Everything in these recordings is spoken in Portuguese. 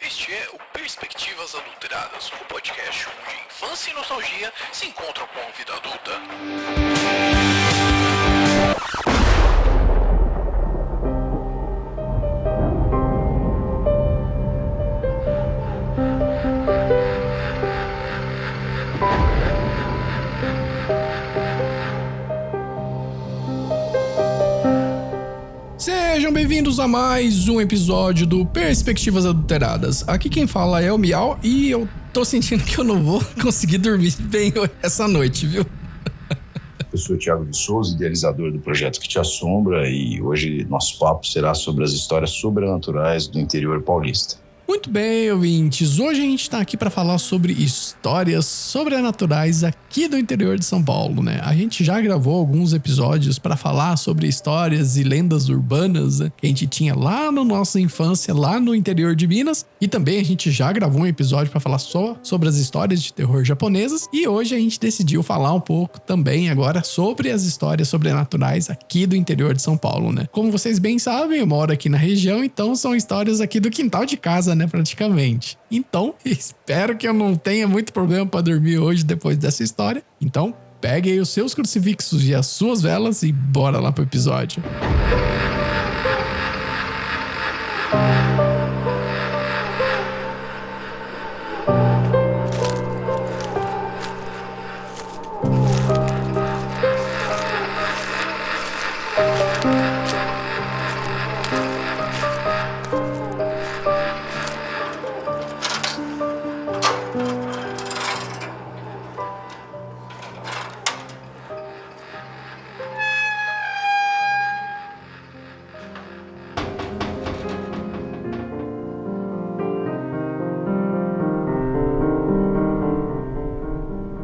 Este é o Perspectivas Adulteradas, o podcast onde infância e nostalgia se encontram com a vida adulta. Sejam bem-vindos a mais um episódio do Perspectivas Adulteradas. Aqui quem fala é o Miau e eu tô sentindo que eu não vou conseguir dormir bem essa noite, viu? Eu sou o Thiago de Souza, idealizador do Projeto Que Te Assombra, e hoje nosso papo será sobre as histórias sobrenaturais do interior paulista. Muito bem, ouvintes. Hoje a gente tá aqui para falar sobre histórias sobrenaturais aqui do interior de São Paulo, né? A gente já gravou alguns episódios para falar sobre histórias e lendas urbanas, né, que a gente tinha lá na nossa infância, lá no interior de Minas. E também a gente já gravou um episódio para falar só sobre as histórias de terror japonesas. E hoje a gente decidiu falar um pouco também agora sobre as histórias sobrenaturais aqui do interior de São Paulo, né? Como vocês bem sabem, eu moro aqui na região, então são histórias aqui do quintal de casa, né, praticamente. Então, espero que eu não tenha muito problema para dormir hoje depois dessa história. Então, pegue aí os seus crucifixos e as suas velas e bora lá pro episódio.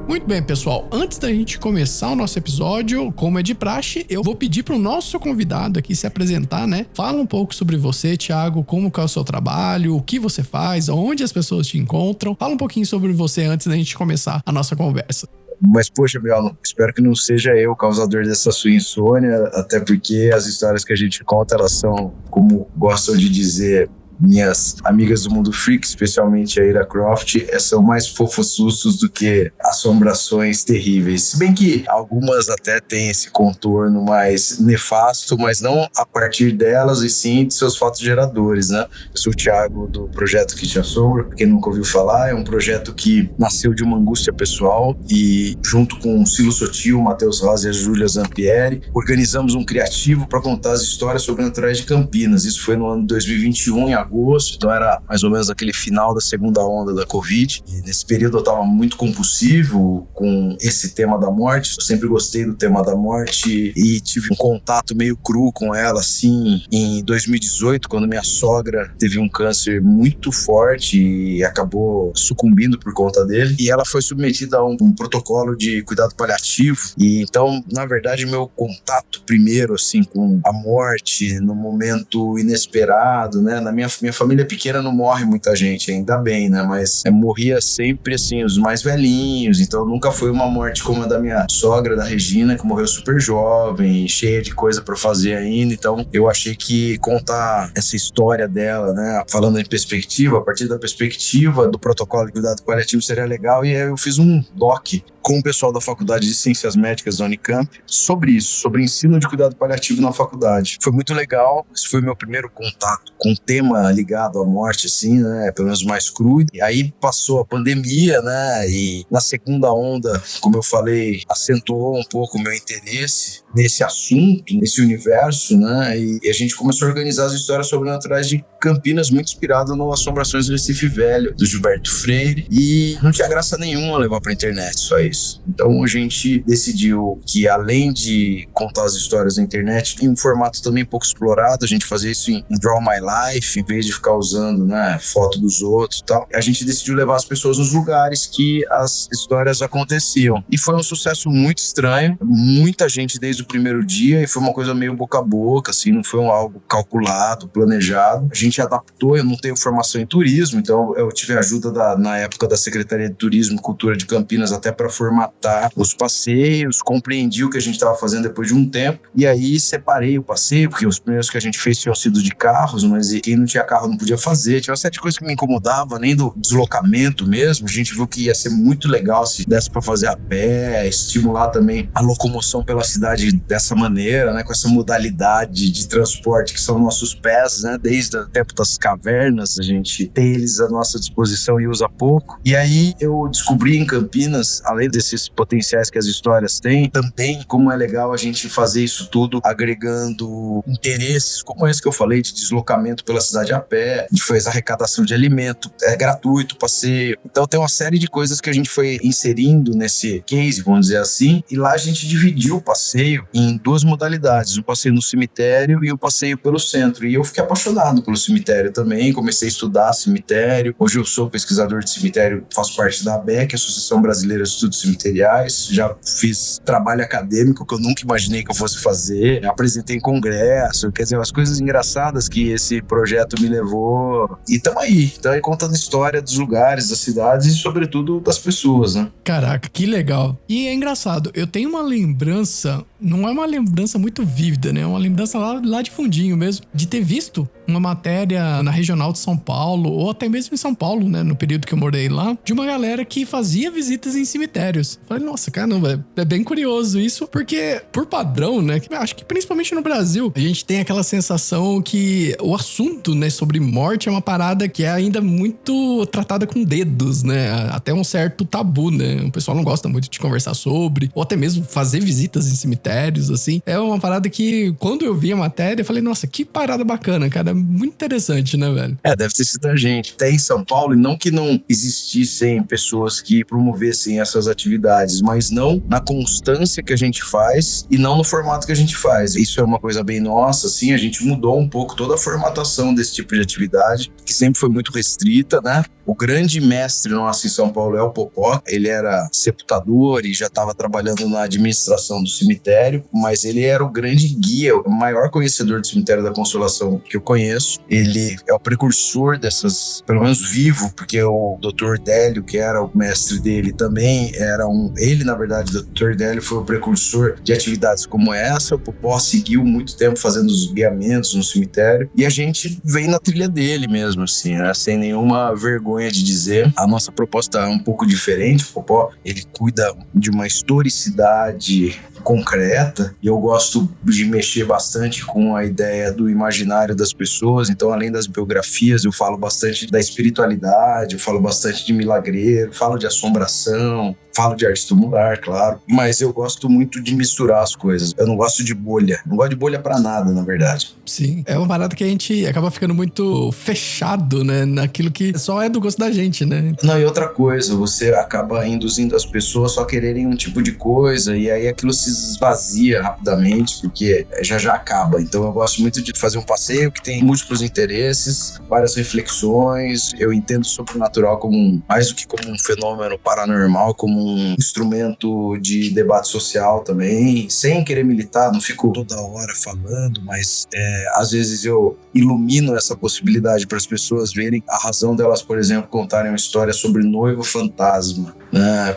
Muito bem, pessoal, antes da gente começar o nosso episódio, como é de praxe, eu vou pedir pro nosso convidado aqui se apresentar, né? Fala um pouco sobre você, Thiago, como que é o seu trabalho, o que você faz, onde as pessoas te encontram. Fala um pouquinho sobre você antes da gente começar a nossa conversa. Mas, poxa, Bial, espero que não seja eu o causador dessa sua insônia, até porque as histórias que a gente conta, elas são, como gostam de dizer minhas amigas do mundo freak, especialmente a Ira Croft, são mais fofossustos do que assombrações terríveis. Se bem que algumas até têm esse contorno mais nefasto, mas não a partir delas, e sim de seus fatos geradores, né? Eu sou o Thiago do Projeto Que Te Assombra, pra quem nunca ouviu falar, é um projeto que nasceu de uma angústia pessoal e junto com o Silo Sotil, Matheus Rosa e a Júlia Zampieri, organizamos um criativo para contar as histórias sobrenaturais de Campinas. Isso foi no ano de 2021, em agosto, então era mais ou menos aquele final da segunda onda da Covid. E nesse período eu estava muito compulsivo com esse tema da morte. Eu sempre gostei do tema da morte e tive um contato meio cru com ela, assim, em 2018, quando minha sogra teve um câncer muito forte e acabou sucumbindo por conta dele. E ela foi submetida a um protocolo de cuidado paliativo. E então, na verdade, meu contato primeiro, assim, com a morte no momento inesperado, né? Na minha família pequena não morre muita gente, ainda bem, né? Mas morria sempre, assim, os mais velhinhos. Então nunca foi uma morte como a da minha sogra, da Regina, que morreu super jovem, cheia de coisa pra fazer ainda. Então eu achei que contar essa história dela, né? Falando em perspectiva, a partir da perspectiva do protocolo de cuidado paliativo seria legal. E aí eu fiz um doc com o pessoal da Faculdade de Ciências Médicas da Unicamp sobre isso, sobre ensino de cuidado paliativo na faculdade. Foi muito legal, esse foi meu primeiro contato com um tema ligado à morte, assim, né, pelo menos mais cru. E aí passou a pandemia, né, e na segunda onda, como eu falei, acentuou um pouco o meu interesse nesse assunto, nesse universo, né, e a gente começou a organizar as histórias sobrenaturais de Campinas, muito inspirado no Assombrações do Recife Velho, do Gilberto Freire, e não tinha graça nenhuma levar pra internet só isso. Então a gente decidiu que, além de contar as histórias na internet, em um formato também pouco explorado, a gente fazia isso em Draw My Life, em vez de ficar usando, né, foto dos outros e tal. A gente decidiu levar as pessoas nos lugares que as histórias aconteciam. E foi um sucesso muito estranho. Muita gente desde desde o primeiro dia e foi uma coisa meio boca a boca, assim, não foi algo calculado, planejado. A gente adaptou, eu não tenho formação em turismo, então eu tive a ajuda na época da Secretaria de Turismo e Cultura de Campinas até para formatar os passeios, compreendi o que a gente estava fazendo depois de um tempo e aí separei o passeio, porque os primeiros que a gente fez tinham sido de carros, mas quem não tinha carro não podia fazer, tinha uma série de coisas que me incomodavam, nem do deslocamento mesmo. A gente viu que ia ser muito legal se desse para fazer a pé, estimular também a locomoção pela cidade dessa maneira, né, com essa modalidade de transporte que são nossos pés, né, desde o tempo das cavernas, a gente tem eles à nossa disposição e usa pouco. E aí eu descobri em Campinas, além desses potenciais que as histórias têm, também como é legal a gente fazer isso tudo agregando interesses, como esse que eu falei, de deslocamento pela cidade a pé, de fazer arrecadação de alimento, é gratuito, passeio. Então tem uma série de coisas que a gente foi inserindo nesse case, vamos dizer assim, e lá a gente dividiu o passeio em duas modalidades, um passeio no cemitério e um passeio pelo centro. E eu fiquei apaixonado pelo cemitério também, comecei a estudar cemitério. Hoje eu sou pesquisador de cemitério, faço parte da ABEC, Associação Brasileira de Estudos Cemiteriais, já fiz trabalho acadêmico que eu nunca imaginei que eu fosse fazer, apresentei em congresso, quer dizer, as coisas engraçadas que esse projeto me levou. E estamos aí contando história dos lugares, das cidades e sobretudo das pessoas, né? Caraca, que legal. E é engraçado, eu tenho uma lembrança, não é uma lembrança muito vívida, né? É uma lembrança lá de fundinho mesmo, de ter visto uma matéria na Regional de São Paulo, ou até mesmo em São Paulo, né? No período que eu morei lá, de uma galera que fazia visitas em cemitérios. Falei, nossa, caramba, é bem curioso isso, porque por padrão, né? Acho que principalmente no Brasil, a gente tem aquela sensação que o assunto, né, sobre morte é uma parada que é ainda muito tratada com dedos, né? Até um certo tabu, né? O pessoal não gosta muito de conversar sobre, ou até mesmo fazer visitas em cemitérios, assim. É uma parada que, quando eu vi a matéria, eu falei, nossa, que parada bacana, cara. Muito interessante, né, velho? Deve ter sido a gente. Até em São Paulo, e não que não existissem pessoas que promovessem essas atividades, mas não na constância que a gente faz e não no formato que a gente faz. Isso é uma coisa bem nossa, assim, a gente mudou um pouco toda a formatação desse tipo de atividade, que sempre foi muito restrita, né? O grande mestre nosso em São Paulo é o Popó. Ele era sepultador e já estava trabalhando na administração do cemitério, mas ele era o grande guia, o maior conhecedor do cemitério da Consolação que eu conheço. Ele é o precursor dessas, pelo menos vivo, porque o Dr. Délio, que era o mestre dele, também era ele, na verdade, o Dr. Délio foi o precursor de atividades como essa. O Popó seguiu muito tempo fazendo os guiamentos no cemitério e a gente vem na trilha dele mesmo, assim, né? Sem nenhuma vergonha de dizer. A nossa proposta é um pouco diferente. O Popó, ele cuida de uma historicidade concreta e eu gosto de mexer bastante com a ideia do imaginário das pessoas. Então, além das biografias, eu falo bastante da espiritualidade, eu falo bastante de milagreiro, falo de assombração, falo de arte tumular, claro, mas eu gosto muito de misturar as coisas. Eu não gosto de bolha. Não gosto de bolha pra nada, na verdade. Sim, é uma parada que a gente acaba ficando muito fechado, né, naquilo que só é do gosto da gente, né? Não, e outra coisa, você acaba induzindo as pessoas só quererem um tipo de coisa e aí aquilo se esvazia rapidamente, porque já acaba. Então eu gosto muito de fazer um passeio que tem múltiplos interesses, várias reflexões. Eu entendo o sobrenatural como mais do que como um fenômeno paranormal, como um instrumento de debate social também, sem querer militar, não fico toda hora falando, mas às vezes eu ilumino essa possibilidade para as pessoas verem a razão delas, por exemplo, contarem uma história sobre noivo fantasma.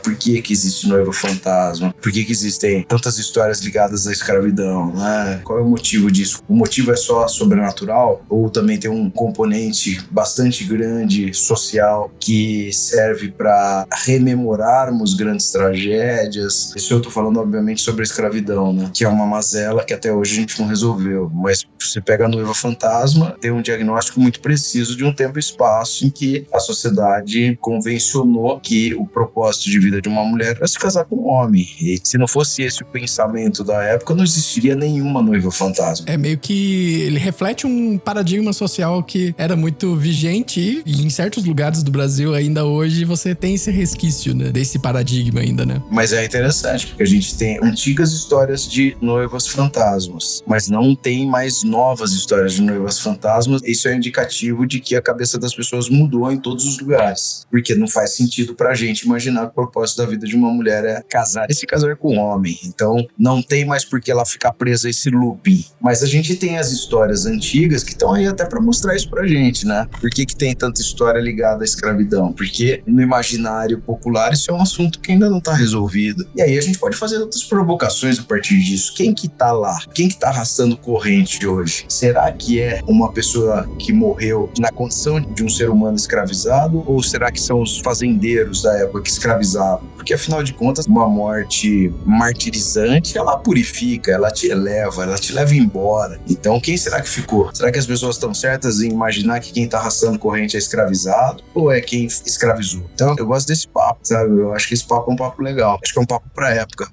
Por que existe noivo fantasma? Por que existem tantas histórias ligadas à escravidão? Qual é o motivo disso? O motivo é só sobrenatural? Ou também tem um componente bastante grande social que serve para rememorarmos grandes tragédias? Isso eu tô falando, obviamente, sobre a escravidão, né? Que é uma mazela que até hoje a gente não resolveu. Mas você pega a noiva fantasma, tem um diagnóstico muito preciso de um tempo e espaço em que a sociedade convencionou que o propósito de vida de uma mulher era se casar com um homem. E se não fosse esse o pensamento da época, não existiria nenhuma noiva fantasma. É meio que ele reflete um paradigma social que era muito vigente e em certos lugares do Brasil ainda hoje você tem esse resquício, né, desse paradigma ainda, né? Mas é interessante, porque a gente tem antigas histórias de noivas fantasmas, mas não tem mais novas histórias de noivas fantasmas, isso é indicativo de que a cabeça das pessoas mudou em todos os lugares. Porque não faz sentido pra gente imaginar que o propósito da vida de uma mulher é casar e se casar com um homem. Então, não tem mais por que ela ficar presa a esse looping. Mas a gente tem as histórias antigas que estão aí até pra mostrar isso pra gente, né? Por que tem tanta história ligada à escravidão? Porque no imaginário popular isso é um assunto que ainda não tá resolvido. E aí a gente pode fazer outras provocações a partir disso. Quem que tá lá? Quem que tá arrastando corrente hoje? Será que é uma pessoa que morreu na condição de um ser humano escravizado? Ou será que são os fazendeiros da época que escravizavam? Porque afinal de contas, uma morte martirizante, ela purifica, ela te eleva, ela te leva embora. Então quem será que ficou? Será que as pessoas estão certas em imaginar que quem tá arrastando corrente é escravizado? Ou é quem escravizou? Então eu gosto desse papo, sabe? Eu acho que esse papo é um papo legal. Acho que é um papo pra época.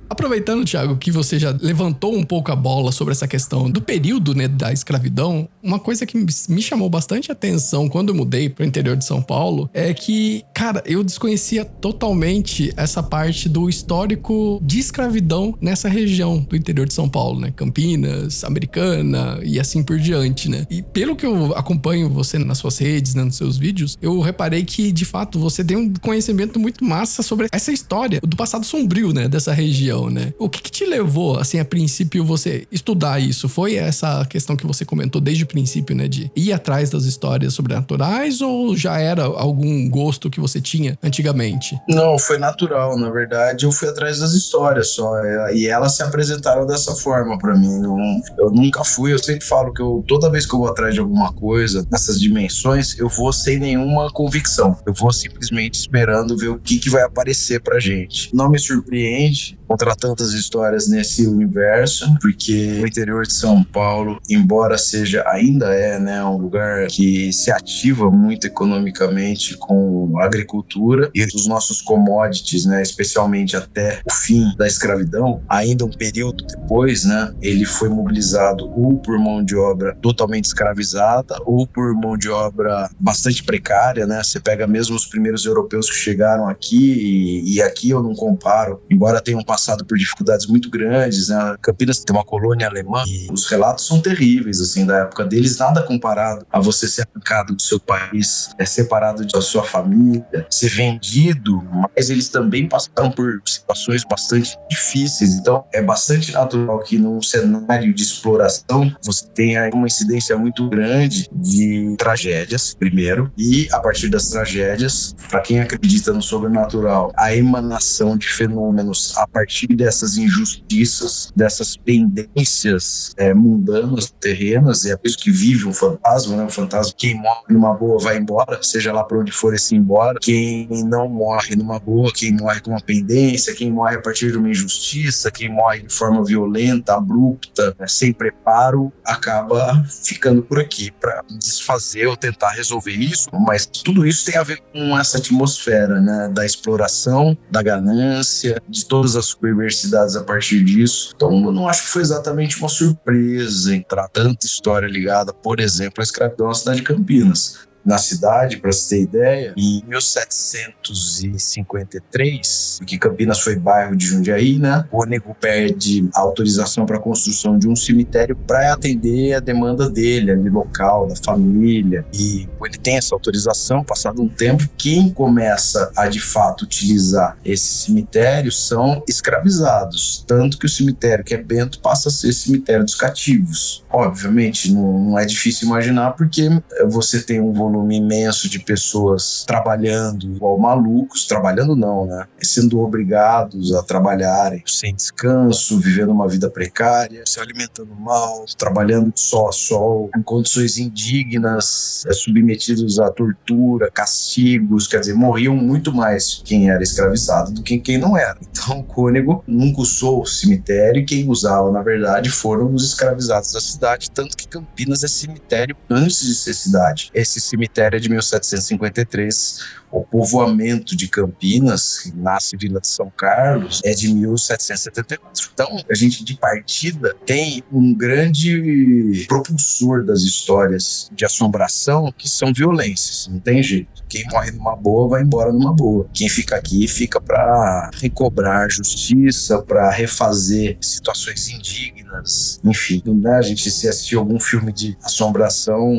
Aproveitando, Thiago, que você já levantou um pouco a bola sobre essa questão do período, né, da escravidão, uma coisa que me chamou bastante atenção quando eu mudei pro interior de São Paulo é que, cara, eu desconhecia totalmente essa parte do histórico de escravidão nessa região do interior de São Paulo, né? Campinas, Americana e assim por diante, né? E pelo que eu acompanho você nas suas redes, né, nos seus vídeos, eu reparei que, de fato, você tem um conhecimento muito massa sobre essa história do passado sombrio, né, dessa região, né? O que te levou, assim, a princípio, você estudar isso? Foi essa questão que você comentou desde o princípio, né? De ir atrás das histórias sobrenaturais ou já era algum gosto que você tinha antigamente? Não, foi natural. Na verdade, eu fui atrás das histórias só. E elas se apresentaram dessa forma pra mim. Eu nunca fui. Eu sempre falo que toda vez que eu vou atrás de alguma coisa, nessas dimensões, eu vou sem nenhuma convicção. Eu vou simplesmente esperando ver o que vai aparecer pra gente. Não me surpreende encontrar tantas histórias nesse universo, porque o interior de São Paulo, embora ainda é, né, um lugar que se ativa muito economicamente com a agricultura e os nossos commodities, né, especialmente até o fim da escravidão, ainda um período depois, né, ele foi mobilizado ou por mão de obra totalmente escravizada ou por mão de obra bastante precária, né? Você pega mesmo os primeiros europeus que chegaram aqui e aqui eu não comparo, embora tenham passado por dificuldades muito grandes, né? Campinas tem uma colônia alemã e os relatos são terríveis, assim, da época deles, nada comparado a você ser arrancado do seu país, separado da sua família, ser vendido, mas eles também passaram por situações bastante difíceis, então é bastante natural que num cenário de exploração você tenha uma incidência muito grande de tragédias, primeiro, e a partir das tragédias, para quem acredita no sobrenatural, a emanação de fenômenos a partir dessas injustiças, dessas pendências mundanas, terrenas, é por isso que vive um fantasma, né? Um fantasma, quem morre numa boa vai embora, seja lá para onde for esse embora, quem não morre numa boa, quem morre com uma pendência, quem morre a partir de uma injustiça, quem morre de forma violenta, abrupta, sem preparo, acaba ficando por aqui para desfazer ou tentar resolver isso, mas tudo isso tem a ver com essa atmosfera, né? Da exploração, da ganância, de todas as perversidades a partir disso. Então eu não acho que foi exatamente uma surpresa entrar tanta história ligada, por exemplo, à escravidão na cidade de Campinas. Na cidade, para você ter ideia, em 1753, porque Campinas foi bairro de Jundiaí, né? O Cônego pede a autorização para a construção de um cemitério para atender a demanda dele, ali local, da família. E ele tem essa autorização, passado um tempo, quem começa a de fato utilizar esse cemitério são escravizados. Tanto que o cemitério que é Bento passa a ser cemitério dos cativos. Obviamente, não é difícil imaginar, porque você tem um volume imenso de pessoas trabalhando igual malucos, trabalhando não, né? Sendo obrigados a trabalharem sem descanso, vivendo uma vida precária, se alimentando mal, trabalhando de sol a sol, em condições indignas, submetidos a tortura, castigos, quer dizer, morriam muito mais quem era escravizado do que quem não era. Então o Cônego nunca usou o cemitério e quem usava, na verdade, foram os escravizados da cidade, tanto que Campinas é cemitério antes de ser cidade. Esse cemitério cemitério é de 1753. O povoamento de Campinas, que nasce Vila de São Carlos, é de 1774. Então, a gente, de partida, tem um grande propulsor das histórias de assombração, que são violências. Não tem jeito. Quem morre numa boa, vai embora numa boa. Quem fica aqui, fica para recobrar justiça, para refazer situações indignas. Enfim, né? A gente, se assistir algum filme de assombração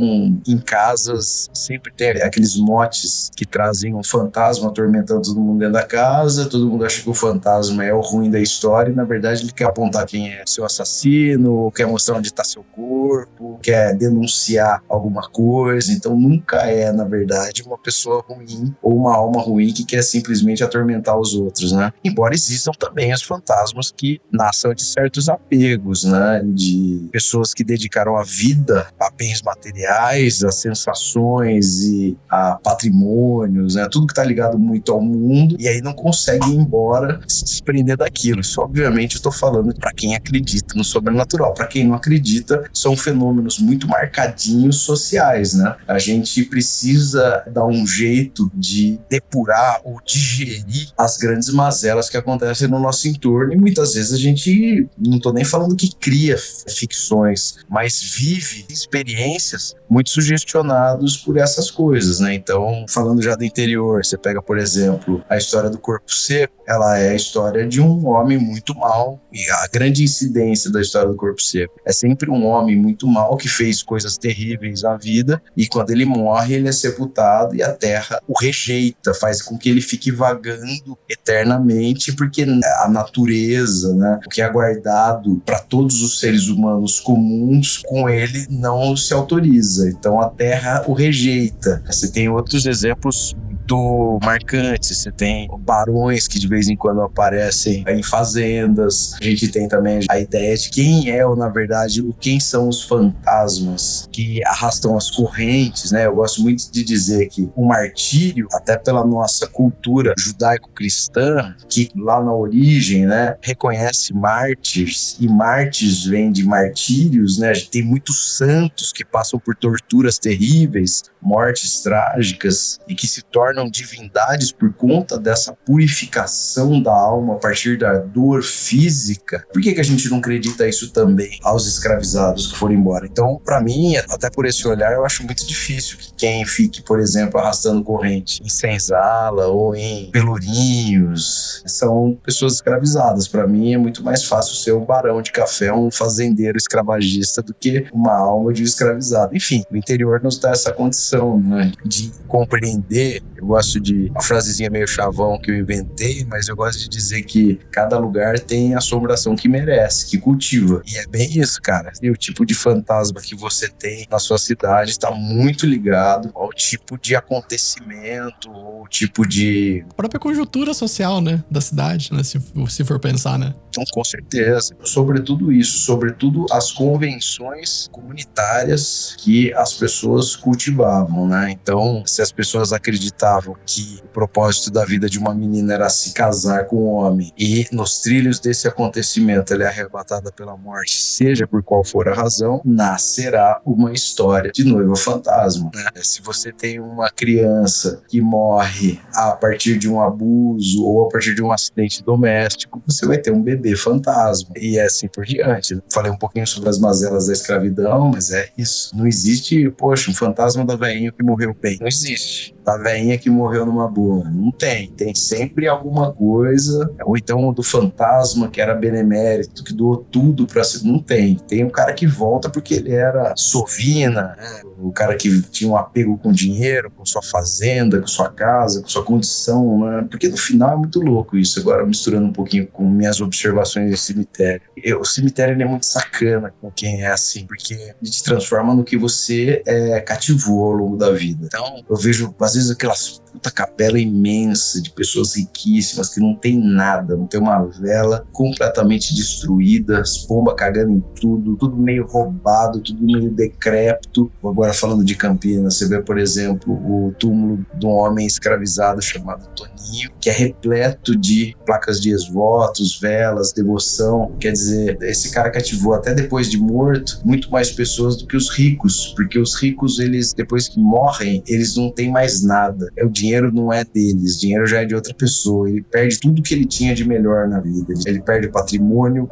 em casas, sempre tem aqueles motes que trazem um fantasma atormentando todo mundo dentro da casa, todo mundo acha que o fantasma é o ruim da história e na verdade ele quer apontar quem é seu assassino, quer mostrar onde está seu corpo, quer denunciar alguma coisa. Então nunca é, na verdade, uma pessoa ruim ou uma alma ruim que quer simplesmente atormentar os outros, né? Embora existam também os fantasmas que nasçam de certos apegos, né? De pessoas que dedicaram a vida a bens materiais, a sensações e a patrimônios, né? Tudo que está ligado muito ao mundo, e aí não consegue ir embora, se desprender daquilo. Isso, obviamente, eu estou falando para quem acredita no sobrenatural. Para quem não acredita, são fenômenos muito marcadinhos sociais, né? A gente precisa dar um jeito de depurar ou digerir as grandes mazelas que acontecem no nosso entorno, e muitas vezes a gente, não estou nem falando que cria ficções, mas vive experiências muito sugestionados por essas coisas, né? Então, falando já do interior, você pega, por exemplo, a história do Corpo Seco, ela é a história de um homem muito mau, e a grande incidência da história do Corpo Seco é sempre um homem muito mau que fez coisas terríveis na vida, e quando ele morre, ele é sepultado e a terra o rejeita, faz com que ele fique vagando eternamente, porque a natureza, né, o que é guardado para todos os seres humanos comuns, com ele não se autoriza. Então a terra o rejeita. Você tem outros exemplos muito marcantes. Você tem barões que de vez em quando aparecem em fazendas. A gente tem também a ideia de quem é, ou na verdade, quem são os fantasmas que arrastam as correntes, né? Eu gosto muito de dizer que o martírio, até pela nossa cultura judaico-cristã, que lá na origem, né, reconhece mártires, e mártires vem de martírios, né? A gente tem muitos santos que passam por torturas terríveis, mortes trágicas, e que se tornam divindades por conta dessa purificação da alma a partir da dor física. Por que a gente não acredita isso também aos escravizados que foram embora? Então, para mim, até por esse olhar, eu acho muito difícil que quem fique, por exemplo, arrastando corrente em Senzala ou em Pelourinhos são pessoas escravizadas. Para mim, é muito mais fácil ser um barão de café, um fazendeiro escravagista, do que uma alma de um escravizado. Enfim, o interior nos dá essa condição, né, de compreender. Eu gosto de uma frasezinha meio chavão que eu inventei, mas eu gosto de dizer que cada lugar tem a assombração que merece, que cultiva. E é bem isso, cara. E o tipo de fantasma que você tem na sua cidade está muito ligado ao tipo de acontecimento, ou tipo de... A própria conjuntura social, né, da cidade, né, se for pensar, né? Então, com certeza. Sobretudo isso, sobretudo as convenções comunitárias que as pessoas cultivavam, né? Então, se as pessoas acreditavam que o propósito da vida de uma menina era se casar com um homem, e nos trilhos desse acontecimento ela é arrebatada pela morte, seja por qual for a razão, nascerá uma história de noiva fantasma, né? Se você tem uma criança que morre a partir de um abuso ou a partir de um acidente doméstico, você vai ter um bebê fantasma, e assim por diante. Falei um pouquinho sobre as mazelas da escravidão, mas é isso. Não existe, poxa, um fantasma da velhinha que morreu bem. Não existe. Da velhinha que morreu numa boa. Não tem. Tem sempre alguma coisa. Ou então do fantasma que era benemérito, que doou tudo pra si. Não tem. Tem um cara que volta porque ele era sovina, né? O cara que tinha um apego com dinheiro, com sua fazenda, com sua casa, com sua condição, né? Porque no final é muito louco isso. Agora misturando um pouquinho com minhas observações de cemitério. O cemitério, ele é muito sacana com quem é assim, porque ele te transforma no que você cativou ao longo da vida. Então, eu vejo às vezes aquelas puta capela imensa de pessoas riquíssimas que não tem nada, não tem uma vela, completamente destruída, as pombas cagando em tudo meio roubado, tudo meio decrépito. Agora falando de Campinas, você vê, por exemplo, o túmulo de um homem escravizado chamado Toninho, que é repleto de placas de ex-votos, velas, devoção. Quer dizer, esse cara cativou até depois de morto muito mais pessoas do que os ricos, porque os ricos, eles depois que morrem, eles não têm mais nada. O dinheiro não é deles, o dinheiro já é de outra pessoa. Ele perde tudo que ele tinha de melhor na vida. Ele perde o patrimônio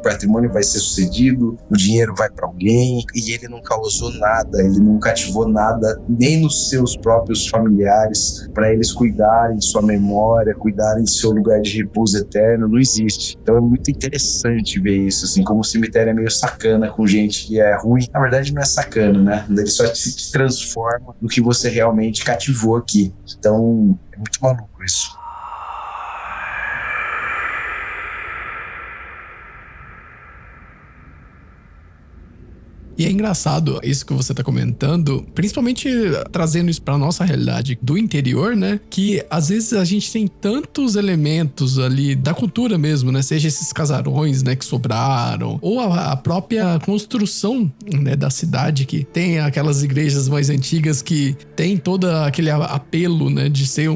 vai ser sucedido, o dinheiro vai para alguém, e ele não causou nada, ele não cativou nada, nem nos seus próprios familiares, para eles cuidarem de sua memória, cuidarem de seu lugar de repouso eterno, não existe. Então é muito interessante ver isso, assim, como o cemitério é meio sacana com gente que é ruim. Na verdade não é sacana, né? Ele só te transforma no que você realmente cativou aqui. Então é muito maluco isso. E é engraçado isso que você tá comentando, principalmente trazendo isso pra nossa realidade do interior, né? Que às vezes a gente tem tantos elementos ali da cultura mesmo, né? Seja esses casarões, né, que sobraram, ou a própria construção, né, da cidade, que tem aquelas igrejas mais antigas que tem todo aquele apelo, né, de ser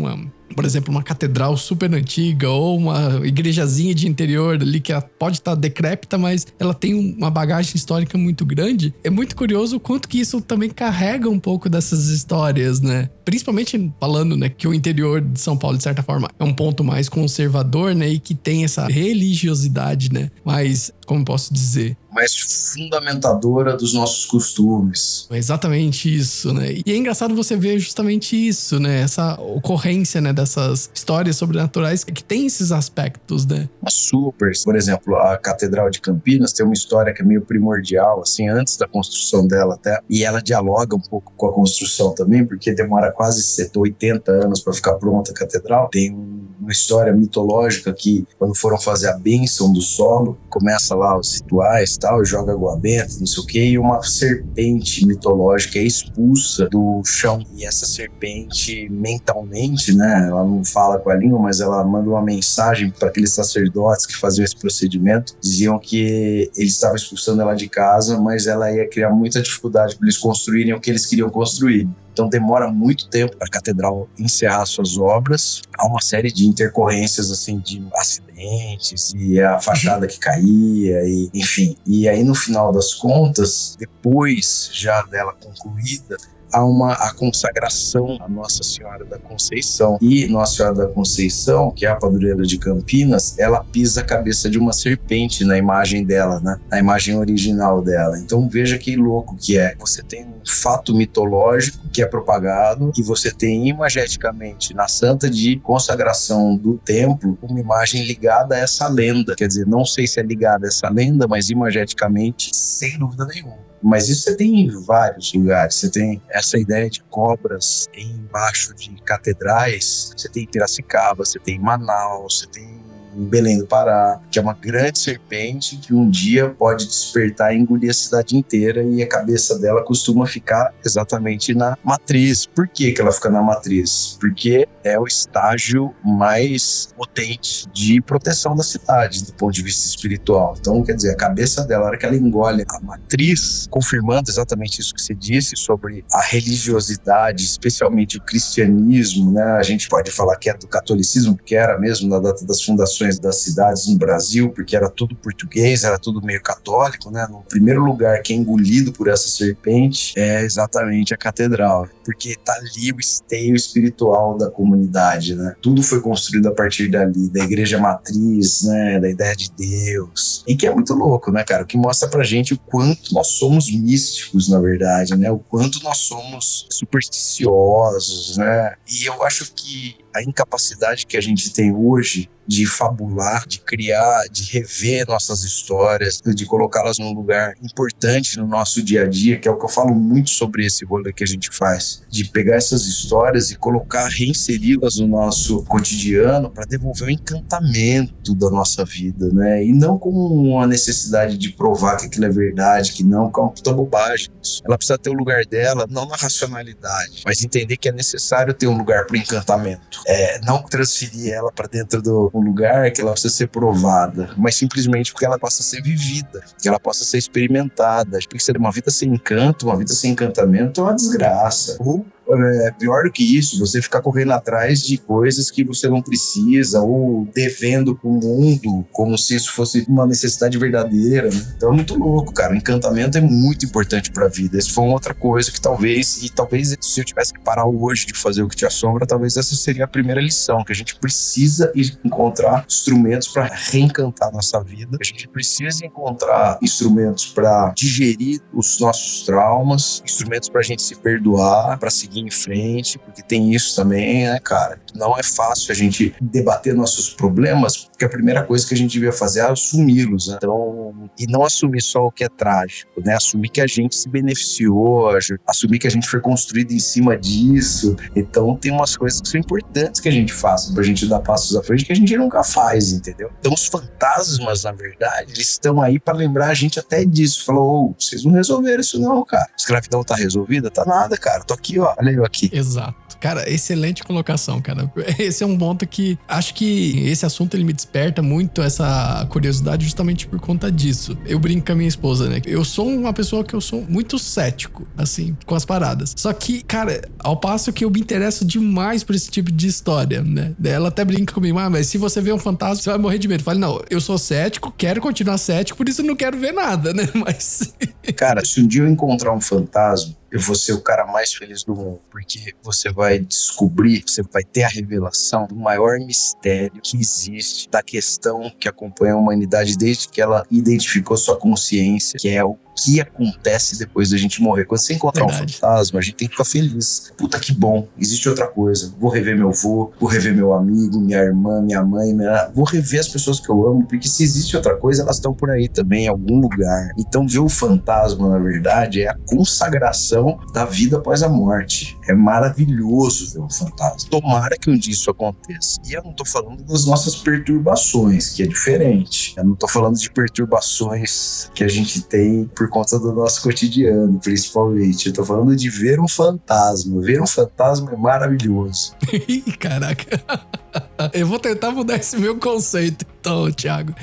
por exemplo, uma catedral super antiga ou uma igrejazinha de interior ali que ela pode estar decrépita, mas ela tem uma bagagem histórica muito grande. É muito curioso o quanto que isso também carrega um pouco dessas histórias, né? Principalmente falando, né, que o interior de São Paulo, de certa forma, é um ponto mais conservador, né, e que tem essa religiosidade, né? Mas, como posso dizer? Mais fundamentadora dos nossos costumes. É exatamente isso, né? E é engraçado você ver justamente isso, né? Essa ocorrência, né, dessas histórias sobrenaturais que tem esses aspectos, né? Super. Por exemplo, a Catedral de Campinas tem uma história que é meio primordial, assim, antes da construção dela até, e ela dialoga um pouco com a construção também, porque demora quase 80 anos para ficar pronta a catedral. Tem uma história mitológica que, quando foram fazer a bênção do solo, começa lá os rituais e tal, joga água benta, não sei o que, e uma serpente mitológica é expulsa do chão. E essa serpente, mentalmente, né, ela não fala com a língua, mas ela manda uma mensagem para aqueles sacerdotes que faziam esse procedimento. Diziam que ele estava expulsando ela de casa, mas ela ia criar muita dificuldade para eles construírem o que eles queriam construir. Então demora muito tempo para a catedral encerrar suas obras. Há uma série de intercorrências, assim, de acidentes e a fachada que caía, e, enfim. E aí, no final das contas, depois já dela concluída, há a consagração a Nossa Senhora da Conceição. E Nossa Senhora da Conceição, que é a padroeira de Campinas, ela pisa a cabeça de uma serpente na imagem dela, né? Na imagem original dela. Então veja que louco que é. Você tem um fato mitológico que é propagado e você tem imageticamente na santa de consagração do templo uma imagem ligada a essa lenda. Quer dizer, não sei se é ligada a essa lenda, mas imageticamente, sem dúvida nenhuma. Mas isso você tem em vários lugares. Você tem essa ideia de cobras embaixo de catedrais. Você tem em Piracicaba, você tem em Manaus, você tem em Belém do Pará, que é uma grande serpente que um dia pode despertar e engolir a cidade inteira, e a cabeça dela costuma ficar exatamente na matriz. Por que ela fica na matriz? Porque é o estágio mais potente de proteção da cidade, do ponto de vista espiritual. Então, quer dizer, a cabeça dela, na hora que ela engole a matriz, confirmando exatamente isso que você disse sobre a religiosidade, especialmente o cristianismo, né? A gente pode falar que é do catolicismo, porque era mesmo na data das fundações das cidades no Brasil, porque era tudo português, era tudo meio católico, né? No primeiro lugar que é engolido por essa serpente é exatamente a catedral, porque tá ali o esteio espiritual da comunidade, né? Tudo foi construído a partir dali, da igreja matriz, né? Da ideia de Deus. E que é muito louco, né, cara? O que mostra pra gente o quanto nós somos místicos, na verdade, né? O quanto nós somos supersticiosos, né? E eu acho que a incapacidade que a gente tem hoje de fabular, de criar, de rever nossas histórias, de colocá-las num lugar importante no nosso dia a dia, que é o que eu falo muito sobre esse rolê que a gente faz, de pegar essas histórias e colocar, reinseri-las no nosso cotidiano para devolver o encantamento da nossa vida, né? E não como uma necessidade de provar que aquilo é verdade, que não, que é uma puta bobagem. Ela precisa ter o lugar dela, não na racionalidade, mas entender que é necessário ter um lugar para o encantamento. Não transferir ela para dentro do lugar que ela precisa ser provada, mas simplesmente porque ela possa ser vivida, que ela possa ser experimentada. Porque uma vida sem encanto, uma vida sem encantamento é uma desgraça. Ou pior do que isso, você ficar correndo atrás de coisas que você não precisa, ou devendo pro mundo, como se isso fosse uma necessidade verdadeira, né? Então é muito louco, cara. O encantamento é muito importante pra vida. Isso foi uma outra coisa que talvez se eu tivesse que parar hoje de fazer o que te assombra, talvez essa seria a primeira lição, que a gente precisa encontrar instrumentos para reencantar nossa vida. A gente precisa encontrar instrumentos para digerir os nossos traumas, instrumentos pra gente se perdoar, pra seguir em frente, porque tem isso também, né, cara? Não é fácil a gente debater nossos problemas, porque a primeira coisa que a gente devia fazer é assumi-los, né? Então, e não assumir só o que é trágico, né? Assumir que a gente se beneficiou, assumir que a gente foi construído em cima disso. Então, tem umas coisas que são importantes que a gente faça pra gente dar passos à frente que a gente nunca faz, entendeu? Então, os fantasmas, na verdade, eles estão aí pra lembrar a gente até disso. Falou, vocês não resolveram isso não, cara. A escravidão tá resolvida? Tá nada, cara. Tô aqui, ó. Olha eu aqui. Exato. Cara, excelente colocação, cara. Esse é um ponto que acho que esse assunto ele me desperta muito essa curiosidade justamente por conta disso. Eu brinco com a minha esposa, né? Eu sou uma pessoa que eu sou muito cético, assim, com as paradas. Só que, cara, ao passo que eu me interesso demais por esse tipo de história, né? Ela até brinca comigo, mas se você vê um fantasma, você vai morrer de medo. Eu falo, não, eu sou cético, quero continuar cético, por isso eu não quero ver nada, né? Mas... Cara, se um dia eu encontrar um fantasma, eu vou ser o cara mais feliz do mundo, porque você vai descobrir, você vai ter a revelação do maior mistério que existe, da questão que acompanha a humanidade desde que ela identificou sua consciência, que é o que acontece depois da gente morrer. Quando você encontrar um fantasma, a gente tem que ficar feliz. Puta, que bom. Existe outra coisa. Vou rever meu avô, vou rever meu amigo, minha irmã, minha mãe, vou rever as pessoas que eu amo, porque se existe outra coisa, elas estão por aí também, em algum lugar. Então, ver o fantasma, na verdade, é a consagração da vida após a morte. É maravilhoso ver um fantasma. Tomara que um dia isso aconteça. E eu não tô falando das nossas perturbações, que é diferente. Eu não tô falando de perturbações que a gente tem por conta do nosso cotidiano, principalmente. Eu tô falando de ver um fantasma. Ver um fantasma é maravilhoso. Caraca. Eu vou tentar mudar esse meu conceito, então, Thiago.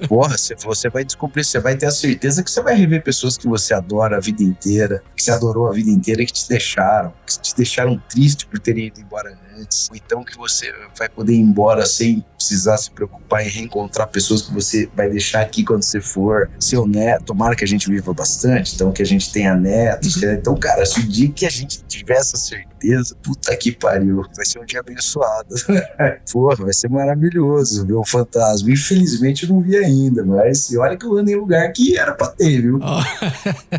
Porra, você vai descobrir, você vai ter a certeza que você vai rever pessoas que você adora a vida inteira, que você adorou a vida inteira, que te deixaram triste por terem ido embora antes. Ou então que você vai poder ir embora sem precisar se preocupar em reencontrar pessoas que você vai deixar aqui quando você for. Seu neto, tomara que a gente viva bastante, então que a gente tenha netos. Então, cara, se o dia que a gente tiver essa certeza, puta que pariu, vai ser um dia abençoado. Porra, vai ser maravilhoso ver um fantasma. Infelizmente eu não vi ainda, mas olha que eu ando em lugar que era pra ter, viu? Oh.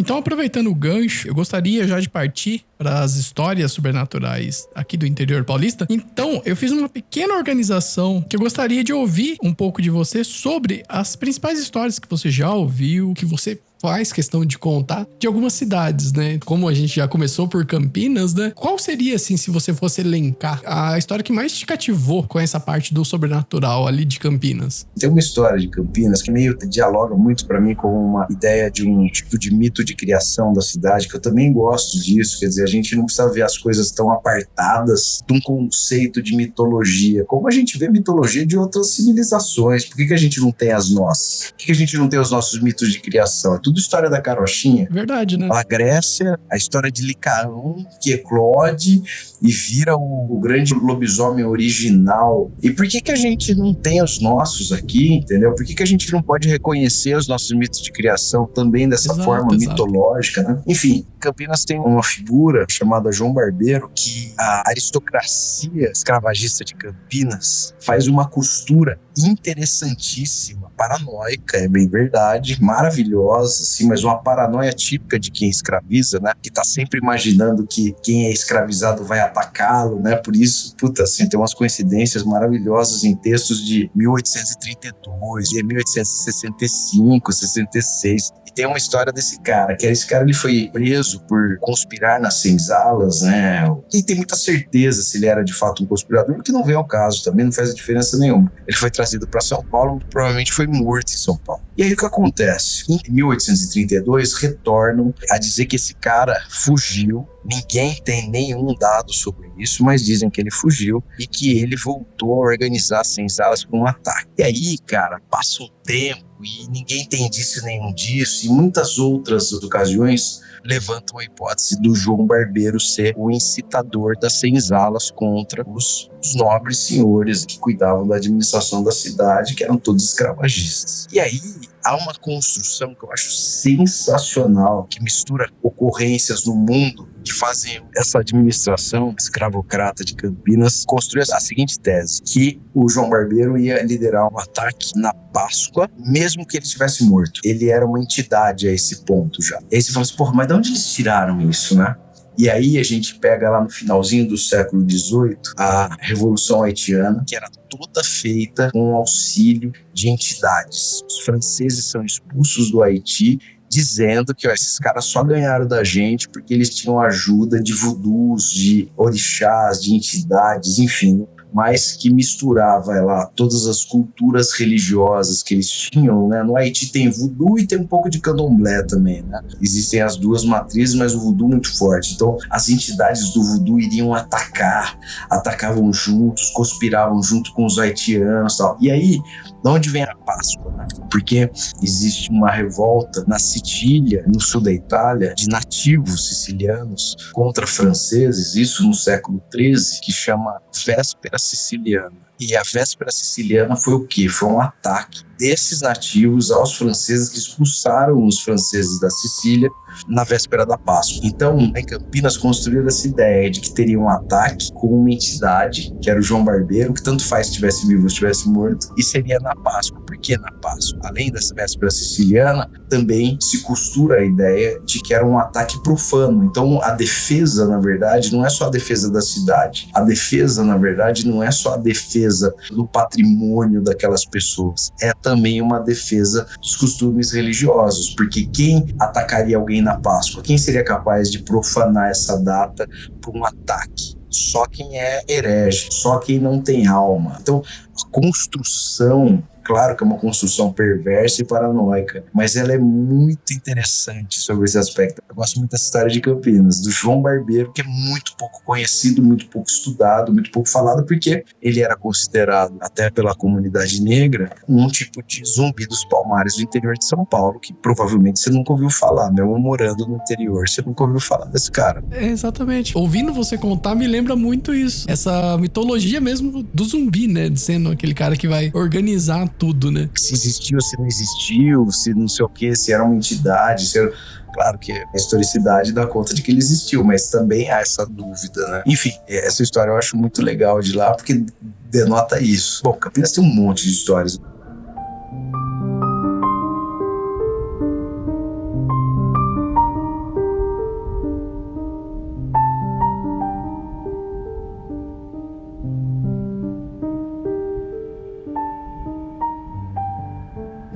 Então, aproveitando o gancho, eu gostaria já de partir para as histórias sobrenaturais aqui do interior paulista. Então, eu fiz uma pequena organização que eu gostaria de ouvir um pouco de você sobre as principais histórias que você já ouviu, que você faz questão de contar de algumas cidades, né? Como a gente já começou por Campinas, né? Qual seria, assim, se você fosse elencar a história que mais te cativou com essa parte do sobrenatural ali de Campinas? Tem uma história de Campinas que meio dialoga muito pra mim com uma ideia de um tipo de mito de criação da cidade, que eu também gosto disso. Quer dizer, a gente não precisa ver as coisas tão apartadas de um conceito de mitologia, como a gente vê mitologia de outras civilizações. Por que a gente não tem as nossas? Por que a gente não tem os nossos mitos de criação? É tudo história da carochinha. Verdade, né? A Grécia, a história de Licaão, que eclode e vira o grande lobisomem original. E por que a gente não tem os nossos aqui, entendeu? Por que a gente não pode reconhecer os nossos mitos de criação também dessa forma mitológica, né? Enfim, Campinas tem uma figura chamada João Barbeiro, que a aristocracia escravagista de Campinas faz uma costura interessantíssima, paranoica, é bem verdade, maravilhosa, assim, mas uma paranoia típica de quem escraviza, né? Que tá sempre imaginando que quem é escravizado vai atacá-lo, né? Por isso, puta, assim, tem umas coincidências maravilhosas em textos de 1832, de 1865, 66. E tem uma história desse cara, que esse cara ele foi preso por conspirar nas senzalas, né? Quem tem muita certeza se ele era de fato um conspirador, que não vem ao caso, também não faz diferença nenhuma. Ele foi trazido para São Paulo, provavelmente foi morto em São Paulo. E aí o que acontece? Em 1832 retornam a dizer que esse cara fugiu. Ninguém tem nenhum dado sobre isso, mas dizem que ele fugiu e que ele voltou a organizar as senzalas para um ataque. E aí, cara, passa um tempo e ninguém tem indício nenhum disso, e muitas outras ocasiões levantam a hipótese do João Barbeiro ser o incitador das senzalas contra os nobres senhores que cuidavam da administração da cidade, que eram todos escravagistas. E aí há uma construção que eu acho sensacional, que mistura ocorrências no mundo que fazem essa administração escravocrata de Campinas construir a seguinte tese, que o João Barbeiro ia liderar um ataque na Páscoa, mesmo que ele estivesse morto. Ele era uma entidade a esse ponto já. E aí você fala assim, porra, mas de onde eles tiraram isso, né? E aí a gente pega lá no finalzinho do século XVIII a Revolução Haitiana, que era toda feita com o auxílio de entidades. Os franceses são expulsos do Haiti, dizendo que esses caras só ganharam da gente porque eles tinham ajuda de voodoos, de orixás, de entidades, enfim, mas que misturava lá todas as culturas religiosas que eles tinham, né? No Haiti tem voodoo e tem um pouco de candomblé também, né? Existem as duas matrizes, mas o voodoo muito forte. Então, as entidades do voodoo iriam atacavam juntos, conspiravam junto com os haitianos e tal. E aí, de onde vem a Páscoa, né? Porque existe uma revolta na Sicília, no sul da Itália, de nativos sicilianos contra franceses, isso no século XIII, que chama Véspera Siciliana. E a Véspera Siciliana foi o quê? Foi um ataque desses nativos aos franceses, que expulsaram os franceses da Sicília na véspera da Páscoa. Então, em Campinas construíram essa ideia de que teria um ataque com uma entidade, que era o João Barbeiro, que tanto faz se estivesse vivo ou estivesse morto, e seria na Páscoa. Por que na Páscoa? Além dessa véspera siciliana, também se costura a ideia de que era um ataque profano. Então, a defesa, na verdade, não é só a defesa da cidade. A defesa, na verdade, não é só a defesa do patrimônio daquelas pessoas. É também uma defesa dos costumes religiosos, porque quem atacaria alguém na Páscoa? Quem seria capaz de profanar essa data por um ataque? Só quem é herege, só quem não tem alma. Então, a construção, claro que é uma construção perversa e paranoica, mas ela é muito interessante sobre esse aspecto. Eu gosto muito dessa história de Campinas, do João Barbeiro, que é muito pouco conhecido, muito pouco estudado, muito pouco falado, porque ele era considerado, até pela comunidade negra, um tipo de Zumbi dos Palmares do interior de São Paulo, que provavelmente você nunca ouviu falar, mesmo morando no interior, você nunca ouviu falar desse cara. É, exatamente. Ouvindo você contar, me lembra muito isso. Essa mitologia mesmo do zumbi, né? Sendo aquele cara que vai organizar tudo, né? Se existiu, se não existiu, se não sei o que, se era uma entidade, se era... Claro que a historicidade dá conta de que ele existiu, mas também há essa dúvida, né? Enfim, essa história eu acho muito legal de lá, porque denota isso. Bom, Campinas tem um monte de histórias.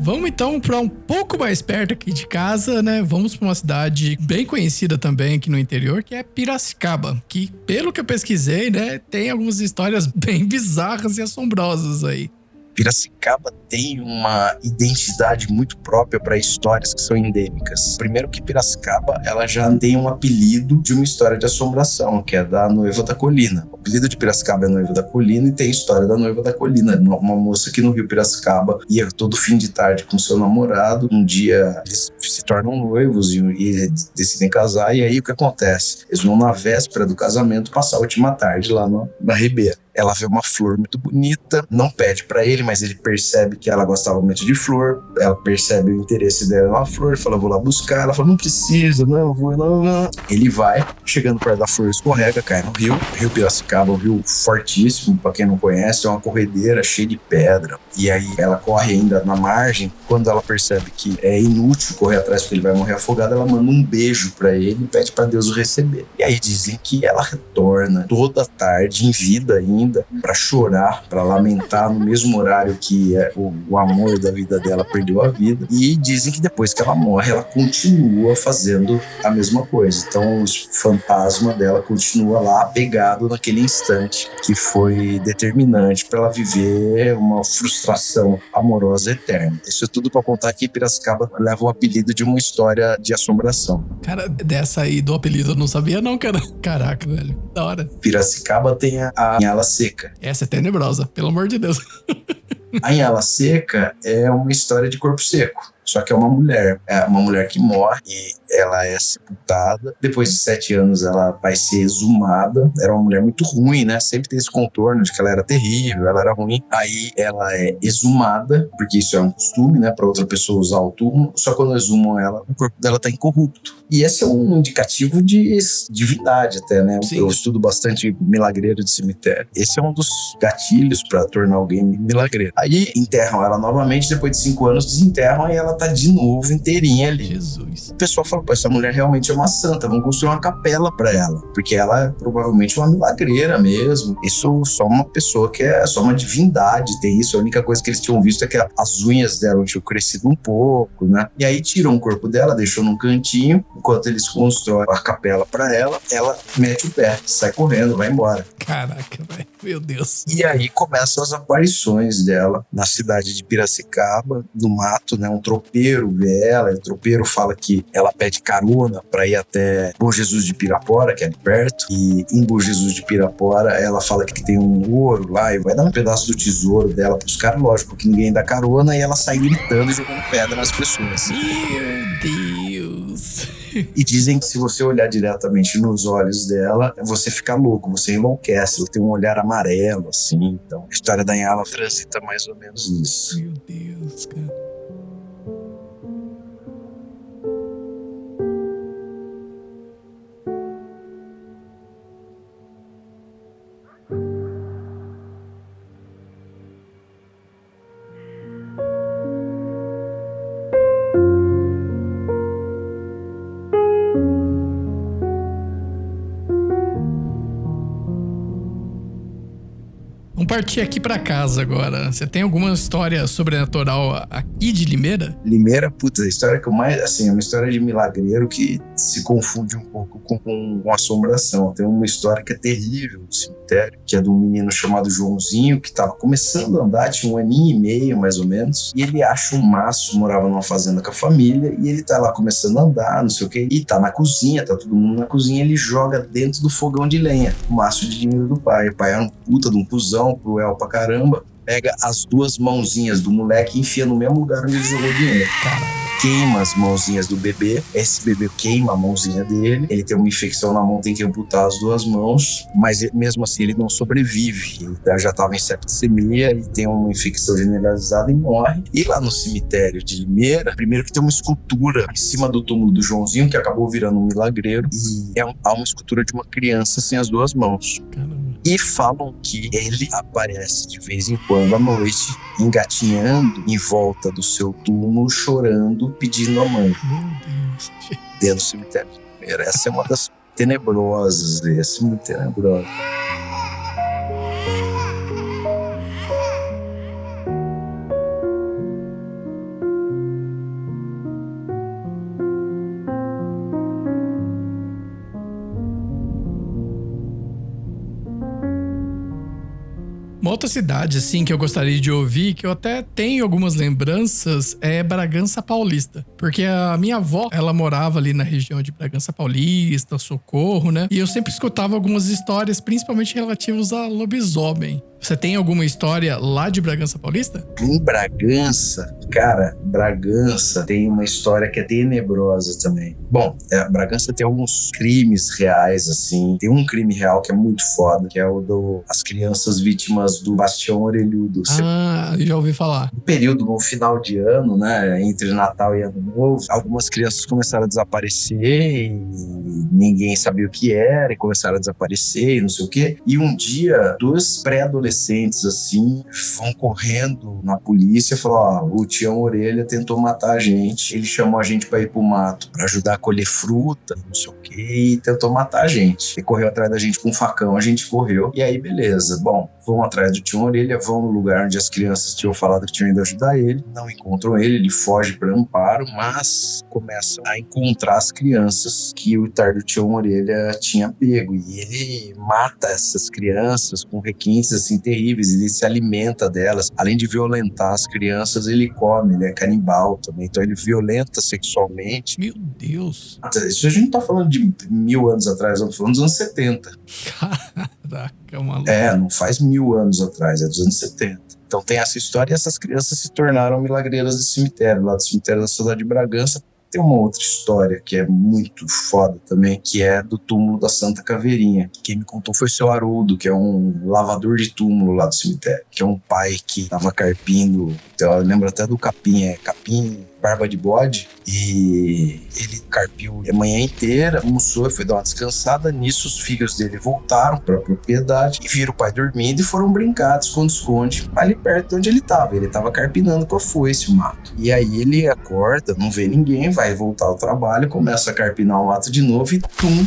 Vamos então para um pouco mais perto aqui de casa, né? Vamos para uma cidade bem conhecida também aqui no interior, que é Piracicaba, que pelo que eu pesquisei, né, tem algumas histórias bem bizarras e assombrosas aí. Piracicaba tem uma identidade muito própria para histórias que são endêmicas. Primeiro que Piracicaba, ela já tem um apelido de uma história de assombração, que é da Noiva da Colina. O apelido de Piracicaba é Noiva da Colina e tem a história da Noiva da Colina. Uma moça que no Rio Piracicaba ia todo fim de tarde com seu namorado. Um dia eles se tornam noivos e decidem casar, e aí o que acontece? Eles vão na véspera do casamento passar a última tarde lá na Ribeira. ela vê uma flor muito bonita, não pede pra ele, mas ele percebe que ela gostava muito de flor, ela percebe o interesse dela na flor, fala, vou lá buscar, ela fala, não precisa, não, vou, não. Ele vai, chegando perto da flor, escorrega, cai no Rio Piracicaba, um rio fortíssimo, pra quem não conhece, é uma corredeira cheia de pedra, e aí ela corre ainda na margem, quando ela percebe que é inútil correr atrás porque ele vai morrer afogado, ela manda um beijo pra ele e pede pra Deus o receber. E aí dizem que ela retorna toda tarde, em vida ainda, pra chorar, pra lamentar no mesmo horário que o amor da vida dela perdeu a vida. E dizem que depois que ela morre, ela continua fazendo a mesma coisa. Então o fantasma dela continua lá apegado naquele instante que foi determinante pra ela viver uma frustração amorosa eterna. Isso é tudo pra contar que Piracicaba leva o apelido de uma história de assombração. Cara, dessa aí do apelido eu não sabia não, cara. Caraca, velho. Da hora. Piracicaba tem a Inhala Seca. Essa é tenebrosa, pelo amor de Deus. A Inhala Seca é uma história de corpo seco. Só que é uma mulher que morre e ela é sepultada. Depois de 7 anos ela vai ser exumada. Era uma mulher muito ruim, né? Sempre tem esse contorno de que ela era terrível, ela era ruim. Aí ela é exumada, porque isso é um costume, né? Pra outra pessoa usar o túmulo. Só quando exumam ela, o corpo dela tá incorrupto. E esse é um indicativo de divindade até, né? Sim. Eu estudo bastante milagreiro de cemitério. Esse é um dos gatilhos pra tornar alguém milagreiro. Aí enterram ela novamente, depois de 5 anos desenterram e ela tá de novo inteirinha ali. Jesus. O pessoal fala, pô, essa mulher realmente é uma santa, vamos construir uma capela pra ela, porque ela é provavelmente uma milagreira mesmo. Isso só uma pessoa que é só uma divindade tem isso. A única coisa que eles tinham visto é que as unhas dela tinham crescido um pouco, né? E aí tiram o corpo dela, deixou num cantinho, enquanto eles constroem a capela pra ela mete o pé, sai correndo, vai embora. Caraca, velho. Meu Deus. E aí começam as aparições dela na cidade de Piracicaba, no mato, né? Um tropeiro vê ela, e o tropeiro fala que ela pede carona pra ir até Bom Jesus de Pirapora, que é ali perto, e em Bom Jesus de Pirapora ela fala que tem um ouro lá e vai dar um pedaço do tesouro dela pros caras, lógico que ninguém dá carona, e ela sai gritando e jogando pedra nas pessoas. Meu Deus. E dizem que se você olhar diretamente nos olhos dela, você fica louco, você enlouquece, ela tem um olhar amarelo, assim. Então, a história da Inhala transita mais ou menos nisso. Meu Deus, cara. Vamos partir aqui pra casa agora. Você tem alguma história sobrenatural aqui de Limeira? Limeira, putz, a história que eu mais, assim, é uma história de milagreiro que se confunde um pouco com assombração. Tem uma história que é terrível no cemitério, que é de um menino chamado Joãozinho, que tava começando a andar, tinha 1 aninho e meio, mais ou menos, e ele acha um maço, morava numa fazenda com a família, e ele tá lá começando a andar, não sei o que, e tá na cozinha, tá todo mundo na cozinha, ele joga dentro do fogão de lenha o maço de dinheiro do pai. O pai era um puta de um cuzão, cruel pra caramba, pega as 2 mãozinhas do moleque e enfia no mesmo lugar onde ele jogou o dinheiro. Queima as mãozinhas do bebê, esse bebê queima a mãozinha dele, ele tem uma infecção na mão, tem que amputar as 2 mãos, mas mesmo assim ele não sobrevive, ele já estava em septicemia e tem uma infecção generalizada e morre. E lá no cemitério de Limeira, primeiro que tem uma escultura em cima do túmulo do Joãozinho, que acabou virando um milagreiro, e há uma escultura de uma criança sem as 2 mãos. Caramba. E falam que ele aparece de vez em quando à noite, engatinhando em volta do seu túmulo, chorando, pedindo a mãe. Meu Deus. Dentro do cemitério. Essa é uma das tenebrosas, essa é muito tenebrosa. Uma outra cidade, assim, que eu gostaria de ouvir, que eu até tenho algumas lembranças, é Bragança Paulista. Porque a minha avó, ela morava ali na região de Bragança Paulista, Socorro, né? E eu sempre escutava algumas histórias, principalmente relativas a lobisomem. Você tem alguma história lá de Bragança Paulista? Em Bragança, cara, Bragança tem uma história que é tenebrosa também. Bom, Bragança tem alguns crimes reais, assim. Tem um crime real que é muito foda, que é o das crianças vítimas do Bastião Orelhudo. Já ouvi falar. No período, no final de ano, né, entre Natal e Ano Novo, algumas crianças começaram a desaparecer e ninguém sabia o que era, e começaram a desaparecer e não sei o quê. E um dia, 2 pré-adolescentes, assim, vão correndo na polícia e falaram: ó, o Tião Orelha tentou matar a gente, ele chamou a gente pra ir pro mato, pra ajudar a colher fruta, não sei o quê, e tentou matar a gente. Ele correu atrás da gente com um facão, a gente correu, e aí beleza. Bom, vão atrás do Tião Orelha, vão no lugar onde as crianças tinham falado que tinham ido ajudar ele, não encontram ele foge para Amparo, mas começam a encontrar as crianças que o Itardo Tião Orelha tinha pego, e ele mata essas crianças com requintes assim terríveis, ele se alimenta delas, além de violentar as crianças, ele come, ele é canibal também, então ele violenta sexualmente. Meu Deus! Isso a gente não tá falando de 1000 anos atrás, estamos falando dos anos 70. Caraca, maluco. Não faz 1000 anos atrás, é dos anos 70. Então tem essa história e essas crianças se tornaram milagreiras de cemitério, lá do cemitério da cidade de Bragança. Tem uma outra história que é muito foda também, que é do túmulo da Santa Caveirinha. Quem me contou foi o seu Haroldo, que é um lavador de túmulo lá do cemitério, que é um pai que tava carpindo, então eu lembro até do capim, barba de bode, e ele carpiu a manhã inteira, almoçou e foi dar uma descansada. Nisso os filhos dele voltaram para a propriedade e viram o pai dormindo e foram brincar de esconde-esconde ali perto de onde ele estava carpinando com a foice o mato. E aí ele acorda, não vê ninguém, vai voltar ao trabalho, começa a carpinar o mato de novo e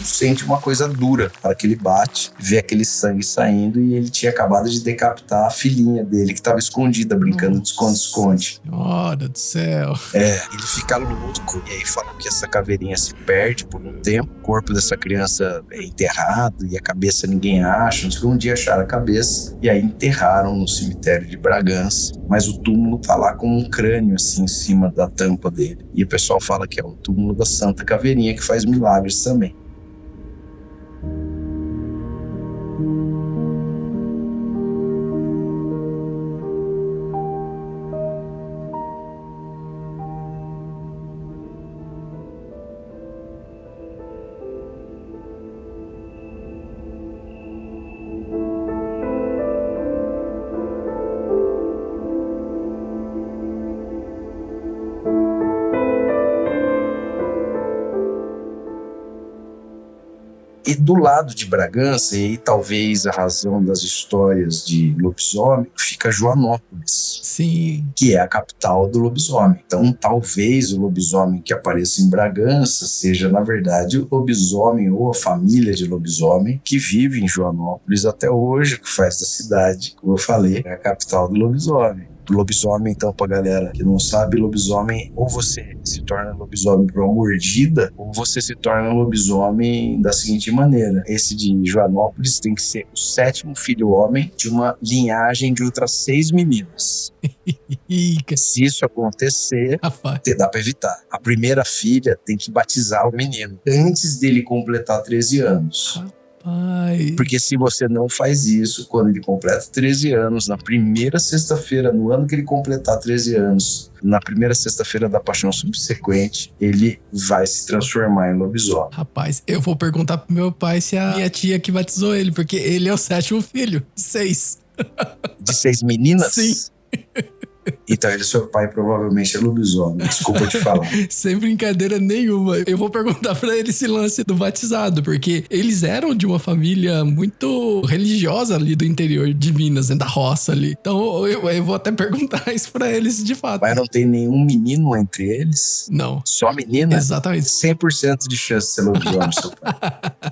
sente uma coisa dura. Na hora que ele bate, vê aquele sangue saindo, e ele tinha acabado de decapitar a filhinha dele que estava escondida, brincando de esconde-esconde. Senhora do céu. Ele fica louco, e aí falam que essa caveirinha se perde por um tempo, o corpo dessa criança é enterrado e a cabeça ninguém acha. Um dia acharam a cabeça e aí enterraram no cemitério de Bragança, mas o túmulo tá lá com um crânio assim em cima da tampa dele, e o pessoal fala que é o túmulo da Santa Caveirinha, que faz milagres também. E do lado de Bragança, e aí talvez a razão das histórias de lobisomem, fica Joanópolis. Sim. Que é a capital do lobisomem. Então talvez o lobisomem que apareça em Bragança seja, na verdade, o lobisomem ou a família de lobisomem que vive em Joanópolis até hoje, que faz da cidade, como eu falei, é a capital do lobisomem. Lobisomem, então, pra galera que não sabe, lobisomem, ou você se torna lobisomem por uma mordida, ou você se torna lobisomem da seguinte maneira: esse de Joanópolis tem que ser o 7º filho homem de uma linhagem de outras 6 meninas. Se isso acontecer, rapaz, dá pra evitar. A primeira filha tem que batizar o menino antes dele completar 13 anos. Porque se você não faz isso, quando ele completa 13 anos, na primeira sexta-feira, no ano que ele completar 13 anos, na primeira sexta-feira da paixão subsequente, ele vai se transformar em lobisomem. Rapaz, eu vou perguntar pro meu pai se a minha tia que batizou ele, porque ele é o 7º filho, 6. De 6 meninas? Sim. Então ele, seu pai, provavelmente é lobisomem. Desculpa te falar. Sem brincadeira nenhuma. Eu vou perguntar pra ele esse lance do batizado, porque eles eram de uma família muito religiosa ali do interior de Minas, da roça ali. Então eu vou até perguntar isso pra eles de fato. Mas não tem nenhum menino entre eles? Não. Só menina? Exatamente. 100% de chance de ser lobisomem, seu pai.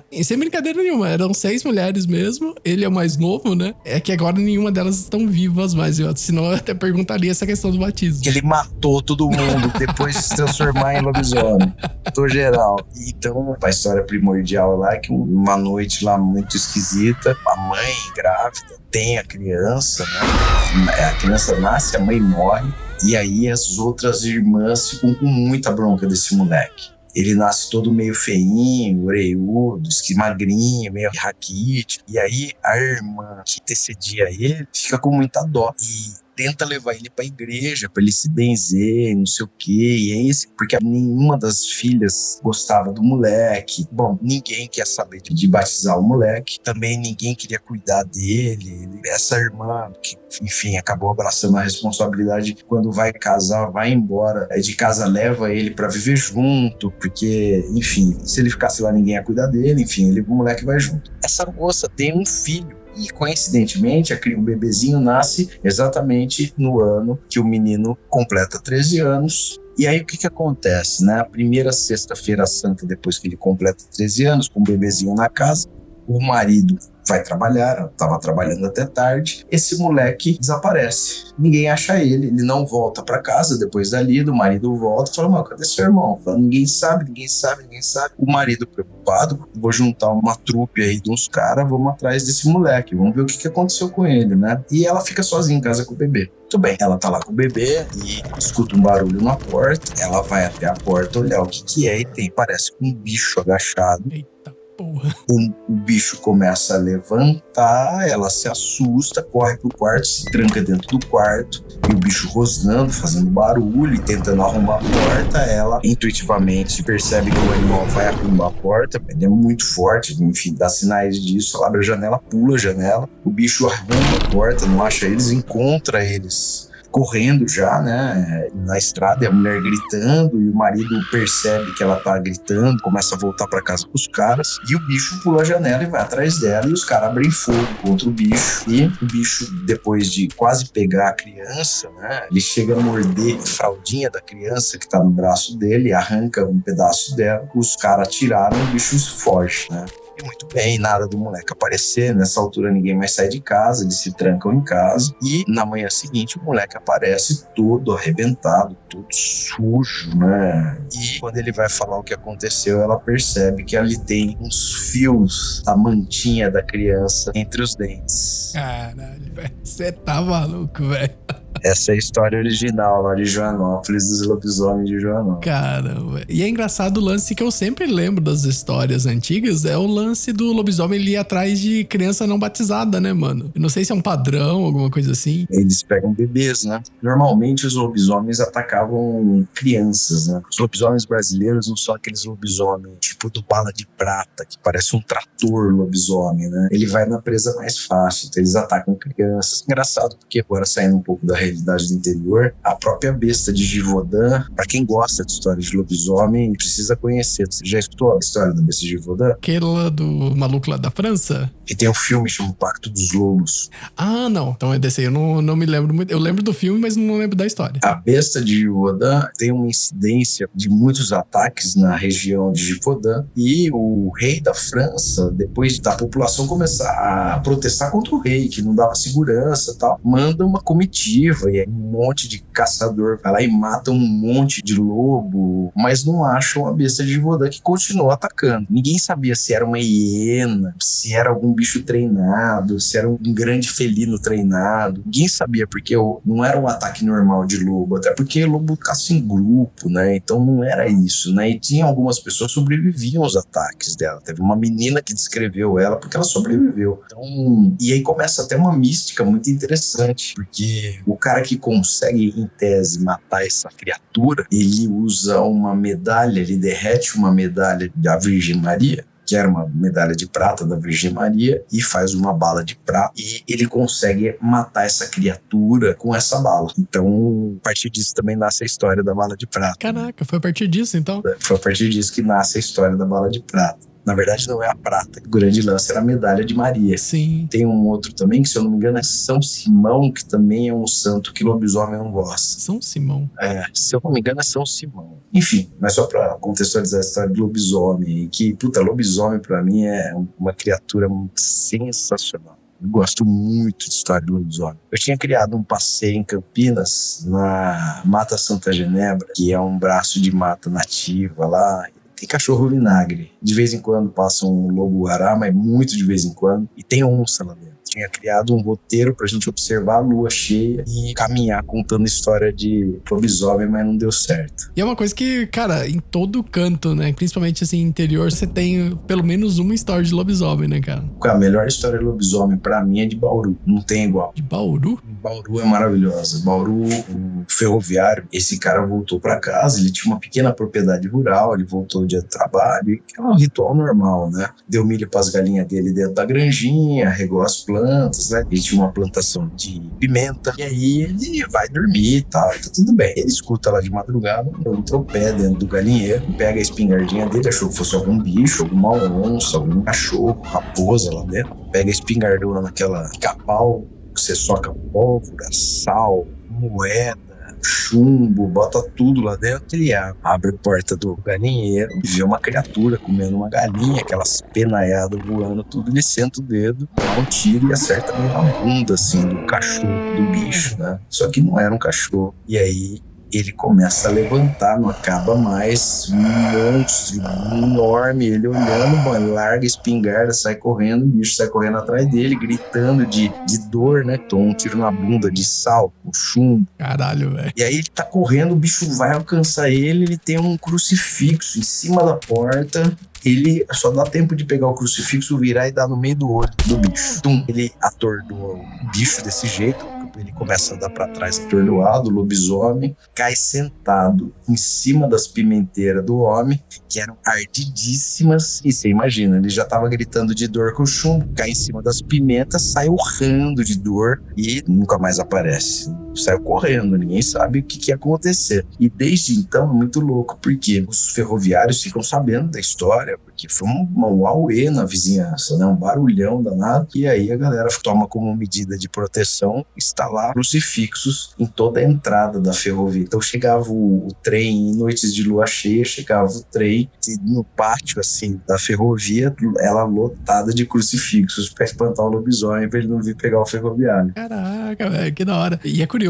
E sem brincadeira nenhuma, eram 6 mulheres mesmo. Ele é o mais novo, né? É que agora nenhuma delas estão vivas, mas senão eu até perguntaria essa questão do batismo. Que ele matou todo mundo depois de se transformar em lobisomem. Matou geral. Então, a história primordial lá é que uma noite lá muito esquisita, a mãe grávida tem a criança, né? A criança nasce, a mãe morre, e aí as outras irmãs ficam com muita bronca desse moleque. Ele nasce todo meio feinho, orelhudo, magrinho, meio raquítico. E aí a irmã que antecedia ele fica com muita dó e tenta levar ele pra igreja, pra ele se benzer, não sei o quê. E é isso, porque nenhuma das filhas gostava do moleque. Bom, ninguém quer saber de batizar o moleque. Também ninguém queria cuidar dele. Essa irmã, que, enfim, acabou abraçando a responsabilidade. Quando vai casar, vai embora de casa, leva ele pra viver junto, porque, enfim, se ele ficasse lá, ninguém ia cuidar dele. Enfim, o moleque vai junto. Essa moça tem um filho. E, coincidentemente, o bebezinho nasce exatamente no ano que o menino completa 13 anos. E aí, o que acontece? Na primeira sexta-feira santa, depois que ele completa 13 anos, com o bebezinho na casa, o marido vai trabalhar, estava trabalhando até tarde, esse moleque desaparece. Ninguém acha ele não volta para casa depois dali, do marido volta e fala, mano, cadê seu irmão? Fala, ninguém sabe. O marido preocupado, vou juntar uma trupe aí de uns caras, vamos atrás desse moleque, vamos ver o que aconteceu com ele, né? E ela fica sozinha em casa com o bebê. Muito bem, ela tá lá com o bebê e escuta um barulho na porta, ela vai até a porta olhar o que é e parece um bicho agachado. Eita porra. O bicho começa a levantar, ela se assusta, corre pro quarto, se tranca dentro do quarto, e o bicho rosnando, fazendo barulho e tentando arrombar a porta. Ela intuitivamente percebe que o animal vai arrombar a porta, ele é muito forte, enfim, dá sinais disso. Ela abre a janela, pula a janela, o bicho arromba a porta, não acha eles, encontra eles correndo já, né, na estrada, e a mulher gritando, e o marido percebe que ela tá gritando, começa a voltar pra casa com os caras, e o bicho pula a janela e vai atrás dela, e os caras abrem fogo contra o bicho, e o bicho, depois de quase pegar a criança, né, ele chega a morder a fraldinha da criança que tá no braço dele, arranca um pedaço dela, os caras atiraram, o bicho foge, né. E muito bem, nada do moleque aparecer. Nessa altura ninguém mais sai de casa, eles se trancam em casa. E na manhã seguinte o moleque aparece todo arrebentado, todo sujo, né? E quando ele vai falar o que aconteceu, ela percebe que ali tem uns fios da mantinha da criança entre os dentes. Caralho, velho. Você tá maluco, velho. Essa é a história original lá de Joanópolis, dos lobisomens de Joanópolis. Caramba. E é engraçado o lance que eu sempre lembro das histórias antigas, é o lance do lobisomem ali atrás de criança não batizada, né, mano? Eu não sei se é um padrão, alguma coisa assim. Eles pegam bebês, né? Normalmente os lobisomens atacavam crianças, né? Os lobisomens brasileiros não são aqueles lobisomens tipo do Bala de Prata, que parece um trator lobisomem, né? Ele vai na presa mais fácil, então eles atacam crianças. Engraçado, porque agora saindo um pouco da realidade do interior, a própria besta de Givaudan, pra quem gosta de histórias de lobisomem, precisa conhecer. Você já escutou a história da besta de Givaudan? Aquela do maluco lá da França? E tem um filme chamado Pacto dos Lobos. Ah, não. Então é desse aí. Eu não me lembro muito. Eu lembro do filme, mas não lembro da história. A besta de Givaudan tem uma incidência de muitos ataques na região de Givaudan, e o rei da França, depois da população começar a protestar contra o rei, que não dava segurança e tal, manda uma comitiva, e aí um monte de caçador vai lá e mata um monte de lobo, mas não acham a besta de Givaudan, que continuou atacando. Ninguém sabia se era uma hiena, se era algum bicho treinado, se era um grande felino treinado. Ninguém sabia, porque não era um ataque normal de lobo, até porque lobo caça em grupo, né? Então não era isso, né? E tinha algumas pessoas que sobreviviam aos ataques dela. Teve uma menina que descreveu ela porque ela sobreviveu. Então, e aí começa até uma mística muito interessante, porque o cara que consegue, em tese, matar essa criatura, ele usa uma medalha, ele derrete uma medalha da Virgem Maria, que era uma medalha de prata da Virgem Maria, e faz uma bala de prata, e ele consegue matar essa criatura com essa bala. Então, a partir disso também nasce a história da bala de prata. Caraca, foi a partir disso, então? Foi a partir disso que nasce a história da bala de prata. Na verdade, não é a prata. O grande lance era a medalha de Maria. Sim. Tem um outro também, que se eu não me engano é São Simão, que também é um santo que lobisomem não gosta. São Simão. Se eu não me engano é São Simão. Enfim, mas só pra contextualizar a história do lobisomem, que, puta, lobisomem pra mim é uma criatura sensacional. Eu gosto muito de história do lobisomem. Eu tinha criado um passeio em Campinas, na Mata Santa Genebra, que é um braço de mata nativa lá. Tem cachorro vinagre. De vez em quando passa um lobo-guará, mas muito de vez em quando. E tem onça lá dentro. Tinha criado um roteiro pra gente observar a lua cheia e caminhar contando história de lobisomem, mas não deu certo. E é uma coisa que, cara, em todo canto, né? Principalmente assim, interior, você tem pelo menos uma história de lobisomem, né, cara? A melhor história de lobisomem pra mim é de Bauru. Não tem igual. De Bauru? Bauru é maravilhosa. Bauru, o ferroviário, esse cara voltou pra casa, ele tinha uma pequena propriedade rural, ele voltou no dia de trabalho, que é um ritual normal, né? Deu milho pras galinhas dele dentro da granjinha, regou as plantas, né? Ele tinha uma plantação de pimenta, e aí ele vai dormir e tal, tá tudo bem. Ele escuta lá de madrugada, entra o pé dentro do galinheiro, pega a espingardinha dele, achou que fosse algum bicho, alguma onça, algum cachorro, raposa lá dentro, pega a espingardona naquela pica-pau, você soca pólvora, sal, moeda, chumbo, bota tudo lá dentro. Ele abre a porta do galinheiro e vê uma criatura comendo uma galinha, aquelas penaiadas voando, tudo. Ele senta o dedo, dá um tiro e acerta meio na bunda, assim, do cachorro, do bicho, né? Só que não era um cachorro. E aí ele começa a levantar, não acaba mais, um monstro enorme, ele olhando, mano, larga a espingarda, sai correndo, o bicho sai correndo atrás dele, gritando de dor, né? Toma um tiro na bunda, de sal, com chumbo. Caralho, velho. E aí ele tá correndo, o bicho vai alcançar ele tem um crucifixo em cima da porta. Ele só dá tempo de pegar o crucifixo, virar e dar no meio do olho do bicho. Ele atordoa o bicho desse jeito, ele começa a andar pra trás atordoado, o lobisomem cai sentado em cima das pimenteiras do homem, que eram ardidíssimas, e você imagina, ele já tava gritando de dor com o chumbo, cai em cima das pimentas, sai urrando de dor e nunca mais aparece. Saiu correndo, ninguém sabe o que ia acontecer. E desde então é muito louco, porque os ferroviários ficam sabendo da história, porque foi um auê na vizinhança, né? Um barulhão danado. E aí a galera toma como medida de proteção instalar crucifixos em toda a entrada da ferrovia. Então chegava o trem em noites de lua cheia, chegava o trem no pátio assim da ferrovia, ela lotada de crucifixos pra espantar o lobisomem, pra ele não vir pegar o ferroviário. Caraca, velho, que da hora. E é curioso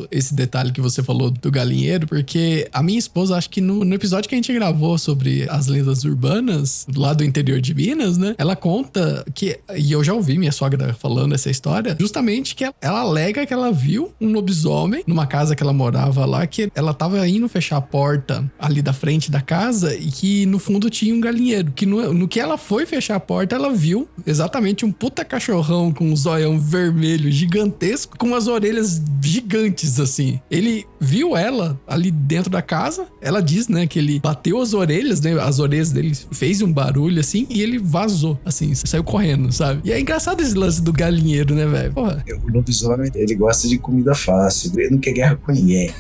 esse detalhe que você falou do galinheiro, porque a minha esposa, acho que no episódio que a gente gravou sobre as lendas urbanas, lá do interior de Minas, né? Ela conta que, e eu já ouvi minha sogra falando essa história, justamente que ela alega que ela viu um lobisomem numa casa que ela morava lá, que ela tava indo fechar a porta ali da frente da casa e que no fundo tinha um galinheiro, que no que ela foi fechar a porta, ela viu exatamente um puta cachorrão com um zoião vermelho gigantesco, com as orelhas gigantes, assim. Ele viu ela ali dentro da casa, ela diz, né, que ele bateu as orelhas, né, as orelhas dele fez um barulho, assim, e ele vazou, assim, saiu correndo, sabe? E é engraçado esse lance do galinheiro, né, velho? Porra. O lobisomem, ele gosta de comida fácil, ele não quer guerra com ninguém.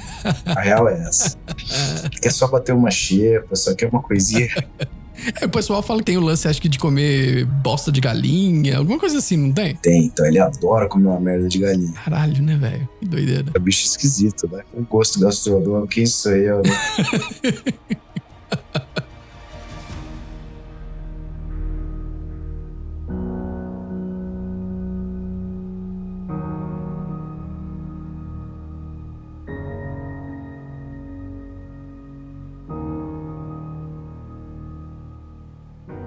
A real é essa. Ele quer só bater uma xepa, só quer uma coisinha. O pessoal fala que tem o lance, acho que de comer bosta de galinha, alguma coisa assim, não tem? Tem, então ele adora comer uma merda de galinha. Caralho, né, velho? Que doideira. É um bicho esquisito, né? Um gosto gastronômico, quem sou eu, né?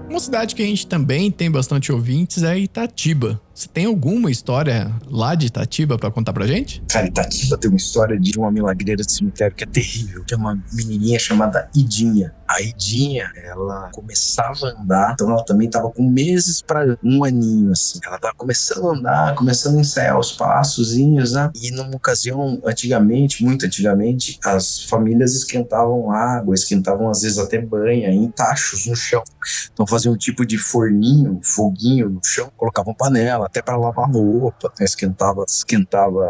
Uma cidade que a gente também tem bastante ouvintes é Itatiba. Você tem alguma história lá de Itatiba pra contar pra gente? Cara, Itatiba tem uma história de uma milagreira de cemitério que é terrível. Tem uma menininha chamada Idinha. A Idinha, ela começava a andar, então ela também tava com meses pra um aninho, assim. Ela tava começando a andar, começando a ensaiar os passozinhos, né? E numa ocasião, antigamente, muito antigamente, as famílias esquentavam água, esquentavam às vezes até banha em tachos no chão. Então faziam um tipo de forninho, foguinho no chão, colocavam panela, até pra lavar roupa, né? Esquentava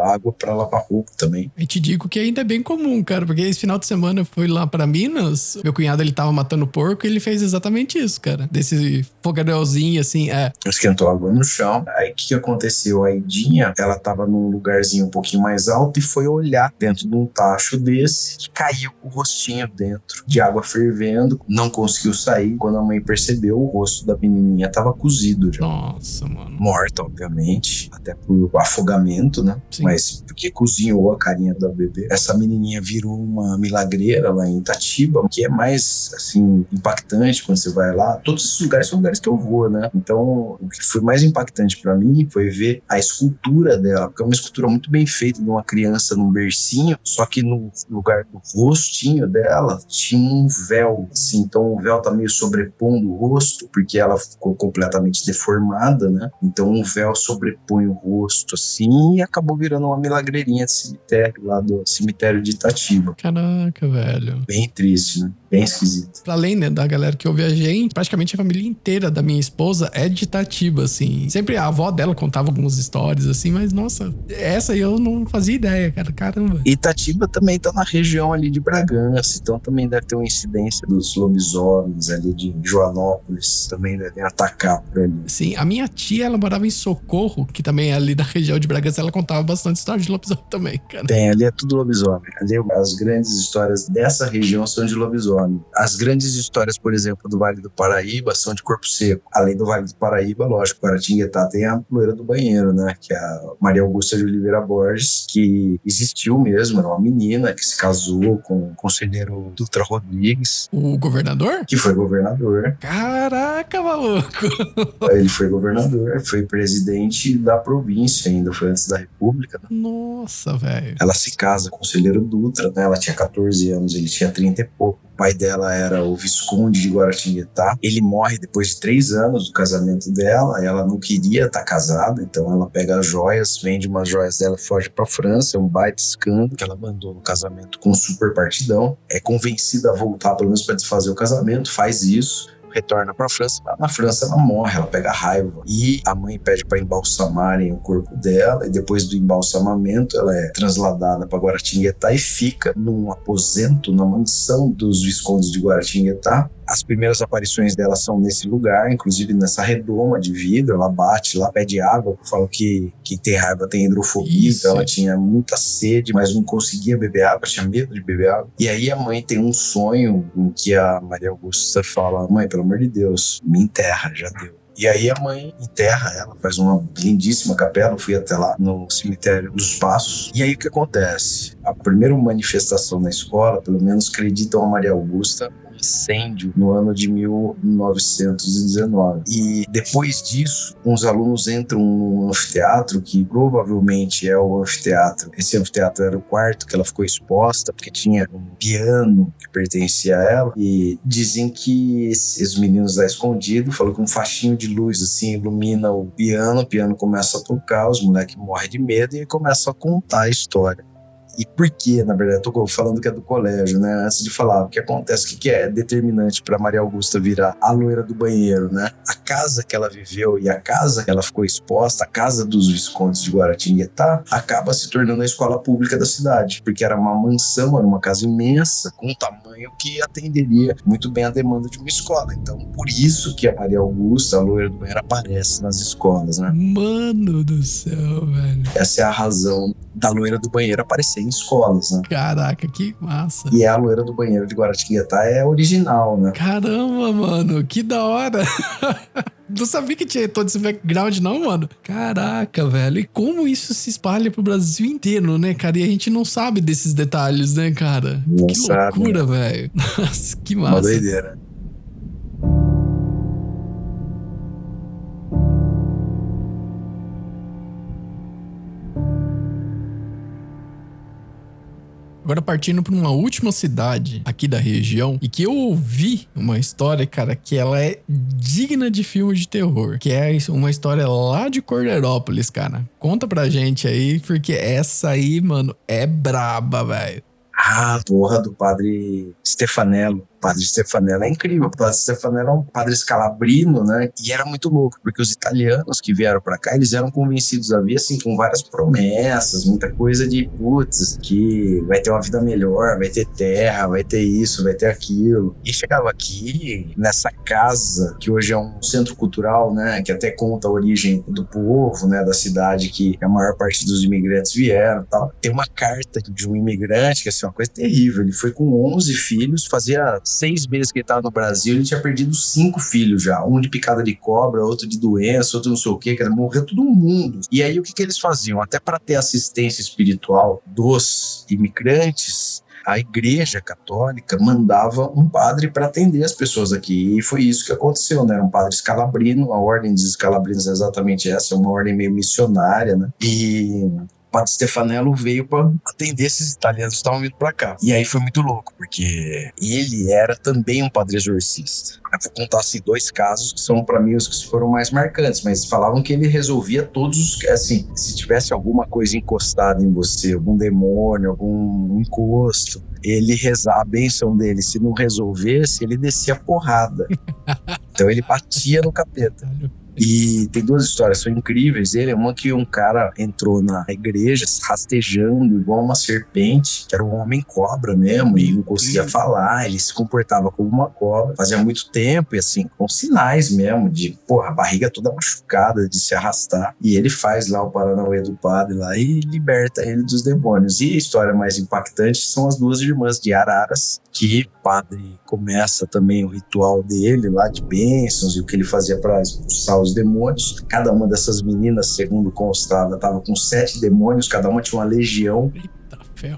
água pra lavar roupa também. E te digo que ainda é bem comum, cara, porque esse final de semana eu fui lá pra Minas, meu cunhado, ele tava matando porco e ele fez exatamente isso, cara. Desse fogaréuzinho, assim, Esquentou água no chão. Aí o que aconteceu? A Idinha, ela tava num lugarzinho um pouquinho mais alto e foi olhar dentro de um tacho desse e caiu o rostinho dentro de água fervendo, não conseguiu sair. Quando a mãe percebeu, o rosto da menininha tava cozido já. Nossa, mano. Morta, obviamente, até por afogamento, né? Sim. Mas porque cozinhou a carinha da bebê. Essa menininha virou uma milagreira lá em Itatiba, que é mais, assim, impactante quando você vai lá. Todos esses lugares são lugares que eu vou, né? Então, o que foi mais impactante pra mim foi ver a escultura dela, porque é uma escultura muito bem feita de uma criança num bercinho, só que no lugar do rostinho dela tinha um véu, assim, então o véu tá meio sobrepondo o rosto, porque ela ficou completamente deformada, né? Então um véu sobrepõe o rosto, assim, e acabou virando uma milagreirinha de cemitério, lá do cemitério de Itatiba. Caraca, velho. Bem triste, né? Bem esquisito. Pra além, né, da galera que ouve a gente, praticamente a família inteira da minha esposa é de Itatiba, assim. Sempre a avó dela contava algumas histórias, assim, mas, nossa, essa aí eu não fazia ideia, cara. Caramba. Itatiba também tá na região ali de Bragança, então também deve ter uma incidência dos lobisomens ali de Joanópolis, também devem atacar por ali. Sim, a minha tia, ela morava em Socorro, que também é ali da região de Bragança, ela contava bastante história de lobisomem também, cara. Tem, ali é tudo lobisomem. Ali as grandes histórias dessa região são de lobisomem. As grandes histórias, por exemplo, do Vale do Paraíba são de Corpo Seco. Além do Vale do Paraíba, lógico, Guaratinguetá tem a loira do banheiro, né? Que é a Maria Augusta de Oliveira Borges, que existiu mesmo, era uma menina que se casou com o conselheiro Dutra Rodrigues. O governador? Que foi governador. Caraca, maluco! Ele foi governador, foi presidente da província ainda, foi antes da República, né? Nossa, velho. Ela se casa com o conselheiro Dutra, né? Ela tinha 14 anos, ele tinha 30 e pouco. O pai dela era o Visconde de Guaratinguetá. Ele morre depois de 3 anos do casamento dela. Ela não queria estar casada, então ela pega as joias, vende umas joias dela, foge pra França. É um baita escândalo que ela mandou no casamento com um super partidão. É convencida a voltar, pelo menos para desfazer o casamento, faz isso. Retorna pra França. Na França ela morre, ela pega raiva. E a mãe pede para embalsamarem o corpo dela. E depois do embalsamamento, ela é trasladada para Guaratinguetá e fica num aposento, na mansão dos Viscondes de Guaratinguetá. As primeiras aparições dela são nesse lugar, inclusive nessa redoma de vidro. Ela bate lá, pede água. Eu falo que quem tem raiva tem hidrofobia, Isso. então ela tinha muita sede, mas não conseguia beber água, tinha medo de beber água. E aí a mãe tem um sonho em que a Maria Augusta fala: mãe, pelo amor de Deus, me enterra, já deu. E aí a mãe enterra ela, faz uma lindíssima capela. Eu fui até lá no cemitério dos Passos. E aí o que acontece? A primeira manifestação na escola, pelo menos acreditam a Maria Augusta, incêndio no ano de 1919. E depois disso, uns alunos entram num anfiteatro, que provavelmente é o anfiteatro. Esse anfiteatro era o quarto que ela ficou exposta, porque tinha um piano que pertencia a ela. E dizem que esses meninos lá escondidos, falou que um faixinho de luz assim ilumina o piano começa a tocar, os moleques morrem de medo e começam a contar a história. E por que, na verdade, eu tô falando que é do colégio, né? Antes de falar o que acontece, o que é determinante para Maria Augusta virar a loira do banheiro, né? A casa que ela viveu e a casa que ela ficou exposta, a casa dos Viscondes de Guaratinguetá, acaba se tornando a escola pública da cidade, porque era uma mansão, era uma casa imensa, com um tamanho que atenderia muito bem a demanda de uma escola. Então, por isso que a Maria Augusta, a loira do banheiro, aparece nas escolas, né? Mano do céu, velho. Essa é a razão da loira do banheiro aparecer em escolas, né? Caraca, que massa. E a loira do banheiro de Guaratinguetá é original, né? Caramba, mano, que da hora. Não sabia que tinha todo esse background, não, mano. Caraca, velho. E como isso se espalha pro Brasil inteiro, né, cara? E a gente não sabe desses detalhes, né, cara? Não que sabe, loucura, velho. Nossa, que massa. Uma doideira. Agora partindo para uma última cidade aqui da região e que eu ouvi uma história, cara, que ela é digna de filme de terror, que é uma história lá de Cordeirópolis, cara. Conta pra gente aí, porque essa aí, mano, é braba, velho. Ah, porra do padre Stefanello. O padre Stefanello é incrível. O padre Stefanello é um padre escalabrino, né? E era muito louco, porque os italianos que vieram pra cá, eles eram convencidos a vir, assim, com várias promessas, muita coisa de, putz, que vai ter uma vida melhor, vai ter terra, vai ter isso, vai ter aquilo. E chegava aqui, nessa casa, que hoje é um centro cultural, né? Que até conta a origem do povo, né? Da cidade que a maior parte dos imigrantes vieram e tal. Tem uma carta de um imigrante, que é assim, uma coisa terrível. Ele foi com 11 filhos, fazia 6 meses que ele tava no Brasil, ele tinha perdido 5 filhos já. Um de picada de cobra, outro de doença, outro não sei o quê, que morreu todo mundo. E aí o que eles faziam? Até para ter assistência espiritual dos imigrantes, a Igreja Católica mandava um padre para atender as pessoas aqui. E foi isso que aconteceu, né? Era um padre escalabrino, a ordem dos escalabrinos é exatamente essa, é uma ordem meio missionária, né? E o padre Stefanello veio para atender esses italianos que estavam vindo para cá. E aí foi muito louco, porque ele era também um padre exorcista. Eu vou contar assim 2 casos que são para mim os que foram mais marcantes, mas falavam que ele resolvia todos os, assim, se tivesse alguma coisa encostada em você, algum demônio, algum encosto, ele rezava a bênção dele. Se não resolvesse, ele descia porrada. Então ele batia no capeta. E tem 2 histórias, são incríveis. Ele é uma que um cara entrou na igreja rastejando igual uma serpente, que era um homem cobra mesmo, e não conseguia falar, ele se comportava como uma cobra, fazia muito tempo, e assim, com sinais mesmo de, porra, a barriga toda machucada de se arrastar. E ele faz lá o Paranauê do padre lá e liberta ele dos demônios. E a história mais impactante são as 2 irmãs de Araras, que o padre começa também o ritual dele lá de bênçãos e o que ele fazia para expulsar os demônios. Cada uma dessas meninas, segundo constava, estava com 7 demônios, cada uma tinha uma legião.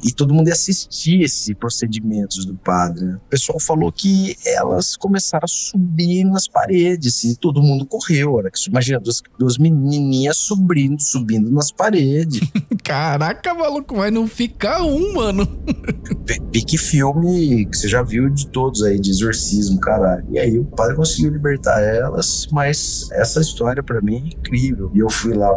E todo mundo ia assistir esses procedimentos do padre, né? O pessoal falou que elas começaram a subir nas paredes e todo mundo correu. Imagina, 2 menininhas subindo nas paredes. Caraca, maluco, vai não ficar mano. Pique filme que você já viu de todos aí, de exorcismo, caralho. E aí o padre conseguiu libertar elas, mas essa história pra mim é incrível. E eu fui lá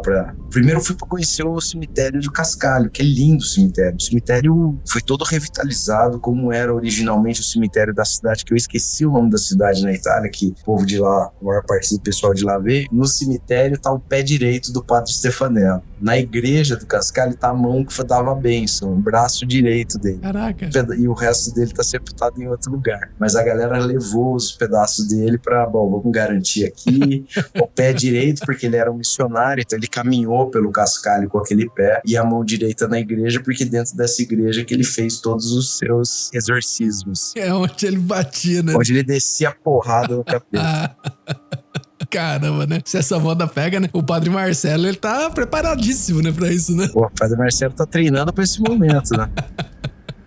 primeiro eu fui pra conhecer o cemitério de Cascalho, que é lindo o cemitério. O cemitério foi todo revitalizado como era originalmente o cemitério da cidade, que eu esqueci o nome da cidade na Itália, que o povo de lá, a maior parte do pessoal de lá veio. No cemitério tá o pé direito do padre Stefanello. Na igreja do Cascalho tá a mão que dava a bênção, o braço direito dele. Caraca. E o resto dele tá sepultado em outro lugar. Mas a galera levou os pedaços dele pra, vamos garantir aqui o pé direito, porque ele era um missionário, então ele caminhou pelo Cascalho com aquele pé, e a mão direita na igreja, porque dentro dessa igreja que ele fez todos os seus exorcismos. É onde ele batia, né? Onde ele descia a porrada no capeta. Caramba, né? Se essa moda pega, né? O padre Marcelo, ele tá preparadíssimo, né, pra isso, né? Pô, o padre Marcelo tá treinando pra esse momento, né?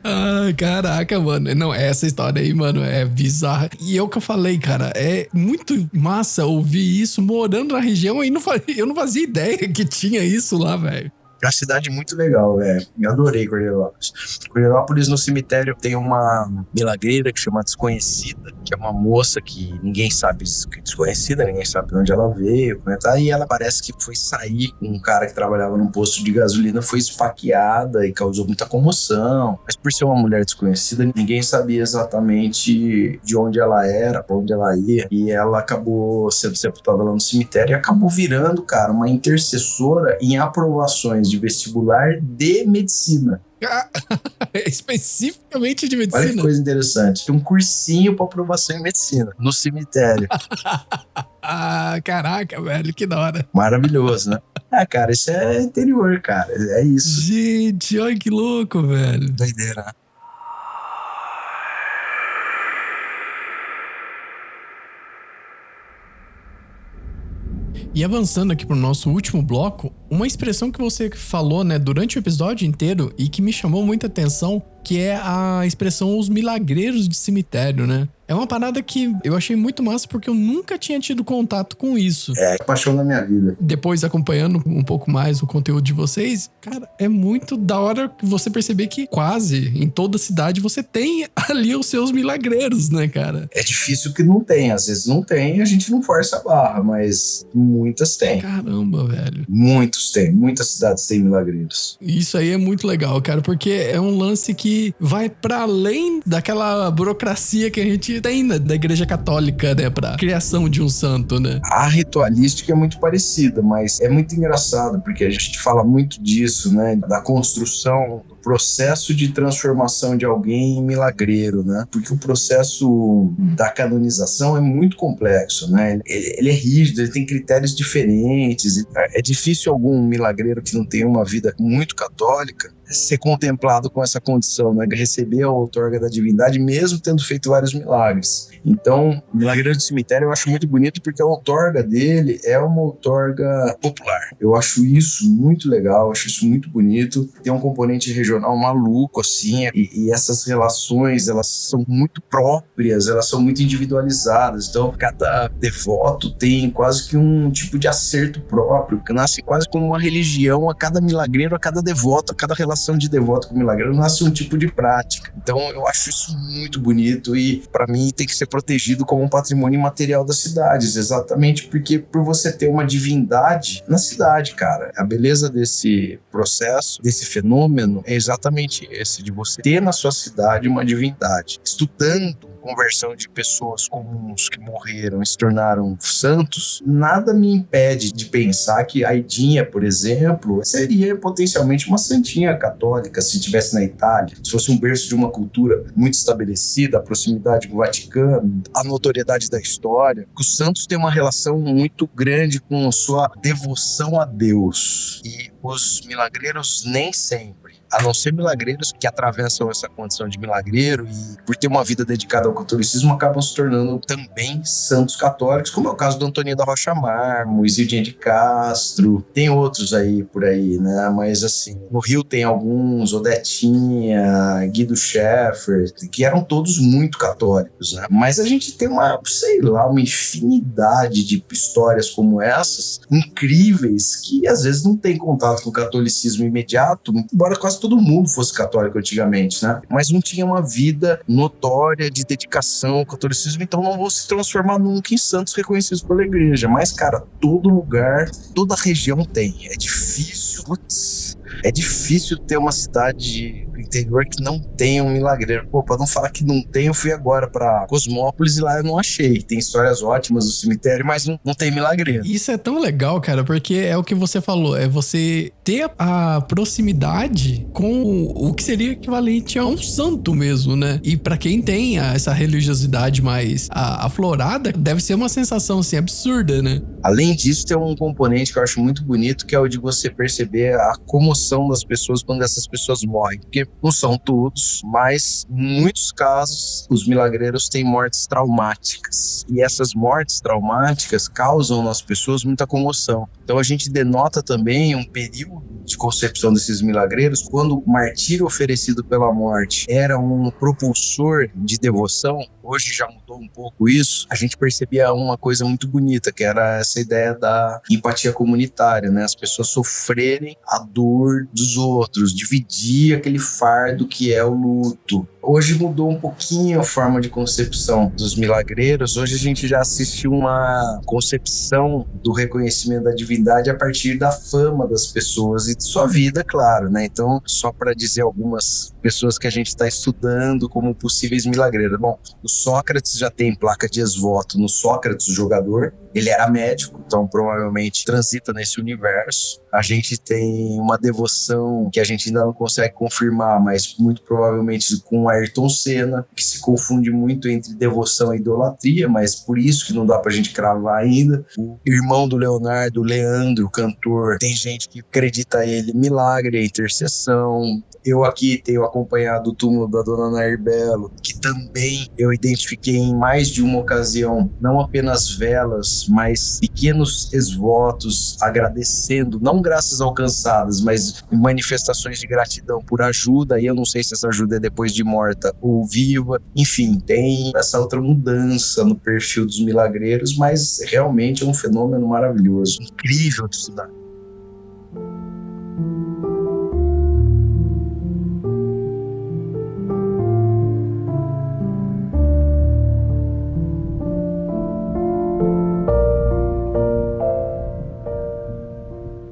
Ai, caraca, mano. Não, essa história aí, mano, é bizarra. E é o que eu falei, cara, é muito massa ouvir isso morando na região e eu não fazia ideia que tinha isso lá, velho. É uma cidade muito legal, velho. Eu adorei Cornelópolis. Cornelópolis, no cemitério, tem uma milagreira que chama Desconhecida, que é uma moça que ninguém sabe, desconhecida, ninguém sabe de onde ela veio, e ela parece que foi sair com um cara que trabalhava num posto de gasolina, foi esfaqueada e causou muita comoção. Mas por ser uma mulher desconhecida, ninguém sabia exatamente de onde ela era, pra onde ela ia, e ela acabou sendo sepultada lá no cemitério e acabou virando, cara, uma intercessora em aprovações de vestibular de medicina. Especificamente de medicina. Olha que coisa interessante. Tem um cursinho pra aprovação em medicina no cemitério. Caraca, velho, que da hora. Maravilhoso, né? Cara, isso é interior, cara. É isso. Gente, olha que louco, velho. Doideira, né? E avançando aqui pro nosso último bloco, uma expressão que você falou, né, durante o episódio inteiro e que me chamou muita atenção, que é a expressão os milagreiros de cemitério, né? É uma parada que eu achei muito massa porque eu nunca tinha tido contato com isso. É a paixão da minha vida. Depois, acompanhando um pouco mais o conteúdo de vocês, cara, é muito da hora você perceber que quase em toda cidade você tem ali os seus milagreiros, né, cara? É difícil que não tem. Às vezes não tem e a gente não força a barra, mas muitas tem. Caramba, velho. Muitos tem. Muitas cidades têm milagreiros. Isso aí é muito legal, cara, porque é um lance que vai pra além daquela burocracia que a gente tem da Igreja Católica, né, pra criação de um santo, né? A ritualística é muito parecida, mas é muito engraçado, porque a gente fala muito disso, né, da construção do processo de transformação de alguém em milagreiro, né? Porque o processo da canonização é muito complexo, né? Ele é rígido, ele tem critérios diferentes. É difícil algum milagreiro que não tenha uma vida muito católica ser contemplado com essa condição, né? De receber a outorga da divindade, mesmo tendo feito vários milagres. Então, o Milagreiro do Cemitério eu acho muito bonito porque a outorga dele é uma outorga popular. Eu acho isso muito legal, acho isso muito bonito. Tem um componente regional maluco, assim, e essas relações, elas são muito próprias, elas são muito individualizadas. Então, cada devoto tem quase que um tipo de acerto próprio, que nasce quase como uma religião a cada milagreiro, a cada devoto, a cada relação de devoto com milagreiro, nasce um tipo de prática. Então, eu acho isso muito bonito e, para mim, tem que ser protegido como um patrimônio imaterial das cidades, exatamente porque por você ter uma divindade na cidade, cara. A beleza desse processo, desse fenômeno, é exatamente esse, de você ter na sua cidade uma divindade. Estudando conversão de pessoas comuns que morreram e se tornaram santos, nada me impede de pensar que a Aidinha, por exemplo, seria potencialmente uma santinha católica se estivesse na Itália, se fosse um berço de uma cultura muito estabelecida, a proximidade com o Vaticano, a notoriedade da história. Os santos têm uma relação muito grande com sua devoção a Deus e os milagreiros nem sempre. A não ser milagreiros que atravessam essa condição de milagreiro e, por ter uma vida dedicada ao catolicismo, acabam se tornando também santos católicos, como é o caso do Antoninho da Rocha Marmo, Isildinha de Castro, tem outros aí por aí, né? Mas assim, no Rio tem alguns, Odetinha, Guido Scheffer, que eram todos muito católicos, né? Mas a gente tem uma infinidade de histórias como essas, incríveis, que às vezes não tem contato com o catolicismo imediato, embora quase todo mundo fosse católico antigamente, né? Mas não tinha uma vida notória de dedicação ao catolicismo, então não vão se transformar nunca em santos reconhecidos pela igreja. Mas, cara, todo lugar, toda região tem. É difícil ter uma cidade do interior que não tenha um milagreiro. Pô, pra não falar que não tem, eu fui agora pra Cosmópolis e lá eu não achei. Tem histórias ótimas do cemitério, mas não tem milagreiro. Isso é tão legal, cara, porque é o que você falou, é você ter a proximidade com o que seria equivalente a um santo mesmo, né? E pra quem tem essa religiosidade mais aflorada, deve ser uma sensação, assim, absurda, né? Além disso, tem um componente que eu acho muito bonito, que é o de você perceber a comoção das pessoas quando essas pessoas morrem. Porque não são todos, mas em muitos casos, os milagreiros têm mortes traumáticas. E essas mortes traumáticas causam nas pessoas muita comoção. Então a gente denota também um período de concepção desses milagreiros, quando o martírio oferecido pela morte era um propulsor de devoção. Hoje já mudou um pouco isso. A gente percebia uma coisa muito bonita, que era essa ideia da empatia comunitária, né? As pessoas sofrerem a dor dos outros, dividir aquele fardo que é o luto. Hoje mudou um pouquinho a forma de concepção dos milagreiros. Hoje a gente já assistiu uma concepção do reconhecimento da divindade a partir da fama das pessoas e de sua vida, claro, né? Então, só para dizer algumas pessoas que a gente está estudando como possíveis milagreiros. Bom, o Sócrates já tem placa de ex-voto no Sócrates, o jogador. Ele era médico, então provavelmente transita nesse universo. A gente tem uma devoção que a gente ainda não consegue confirmar, mas muito provavelmente com Ayrton Senna, que se confunde muito entre devoção e idolatria, mas por isso que não dá pra gente cravar ainda. O irmão do Leonardo, o Leandro, o cantor, tem gente que acredita ele milagre, intercessão. Eu aqui tenho acompanhado o túmulo da Dona Nair Belo, que também eu identifiquei em mais de uma ocasião, não apenas velas, mas pequenos esvotos agradecendo, não graças alcançadas, mas manifestações de gratidão por ajuda, e eu não sei se essa ajuda é depois de morta ou viva. Enfim, tem essa outra mudança no perfil dos milagreiros, mas realmente é um fenômeno maravilhoso, incrível de estudar.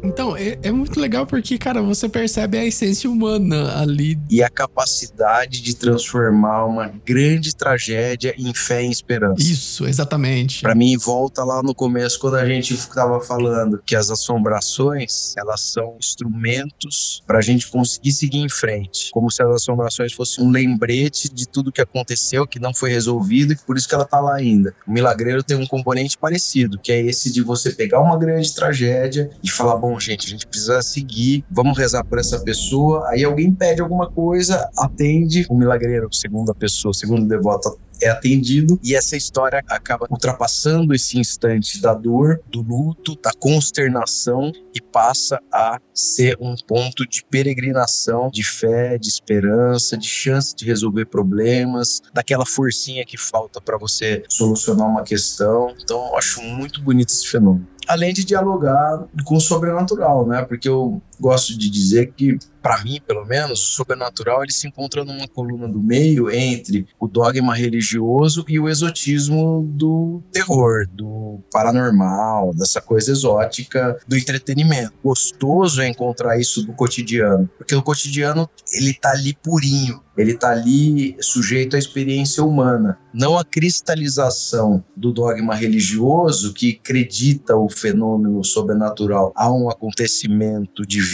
Então, é muito legal porque, cara, você percebe a essência humana ali. E a capacidade de transformar uma grande tragédia em fé e esperança. Isso, exatamente. Pra mim, volta lá no começo, quando a gente tava falando que as assombrações, elas são instrumentos pra gente conseguir seguir em frente. Como se as assombrações fossem um lembrete de tudo que aconteceu, que não foi resolvido, e por isso que ela tá lá ainda. O Milagreiro tem um componente parecido, que é esse de você pegar uma grande tragédia e falar, bom, gente, a gente precisa seguir, vamos rezar por essa pessoa. Aí alguém pede alguma coisa, atende, o milagreiro, segundo a pessoa, segundo o devoto, é atendido, e essa história acaba ultrapassando esse instante da dor, do luto, da consternação, e passa a ser um ponto de peregrinação, de fé, de esperança, de chance de resolver problemas, daquela forcinha que falta para você solucionar uma questão. Então eu acho muito bonito esse fenômeno. Além de dialogar com o sobrenatural, né? Porque eu gosto de dizer que, para mim, pelo menos, o sobrenatural ele se encontra numa coluna do meio entre o dogma religioso e o exotismo do terror, do paranormal, dessa coisa exótica, do entretenimento. Gostoso é encontrar isso no cotidiano, porque o cotidiano ele tá ali purinho, ele tá ali sujeito à experiência humana, não a cristalização do dogma religioso que acredita o fenômeno sobrenatural a um acontecimento divino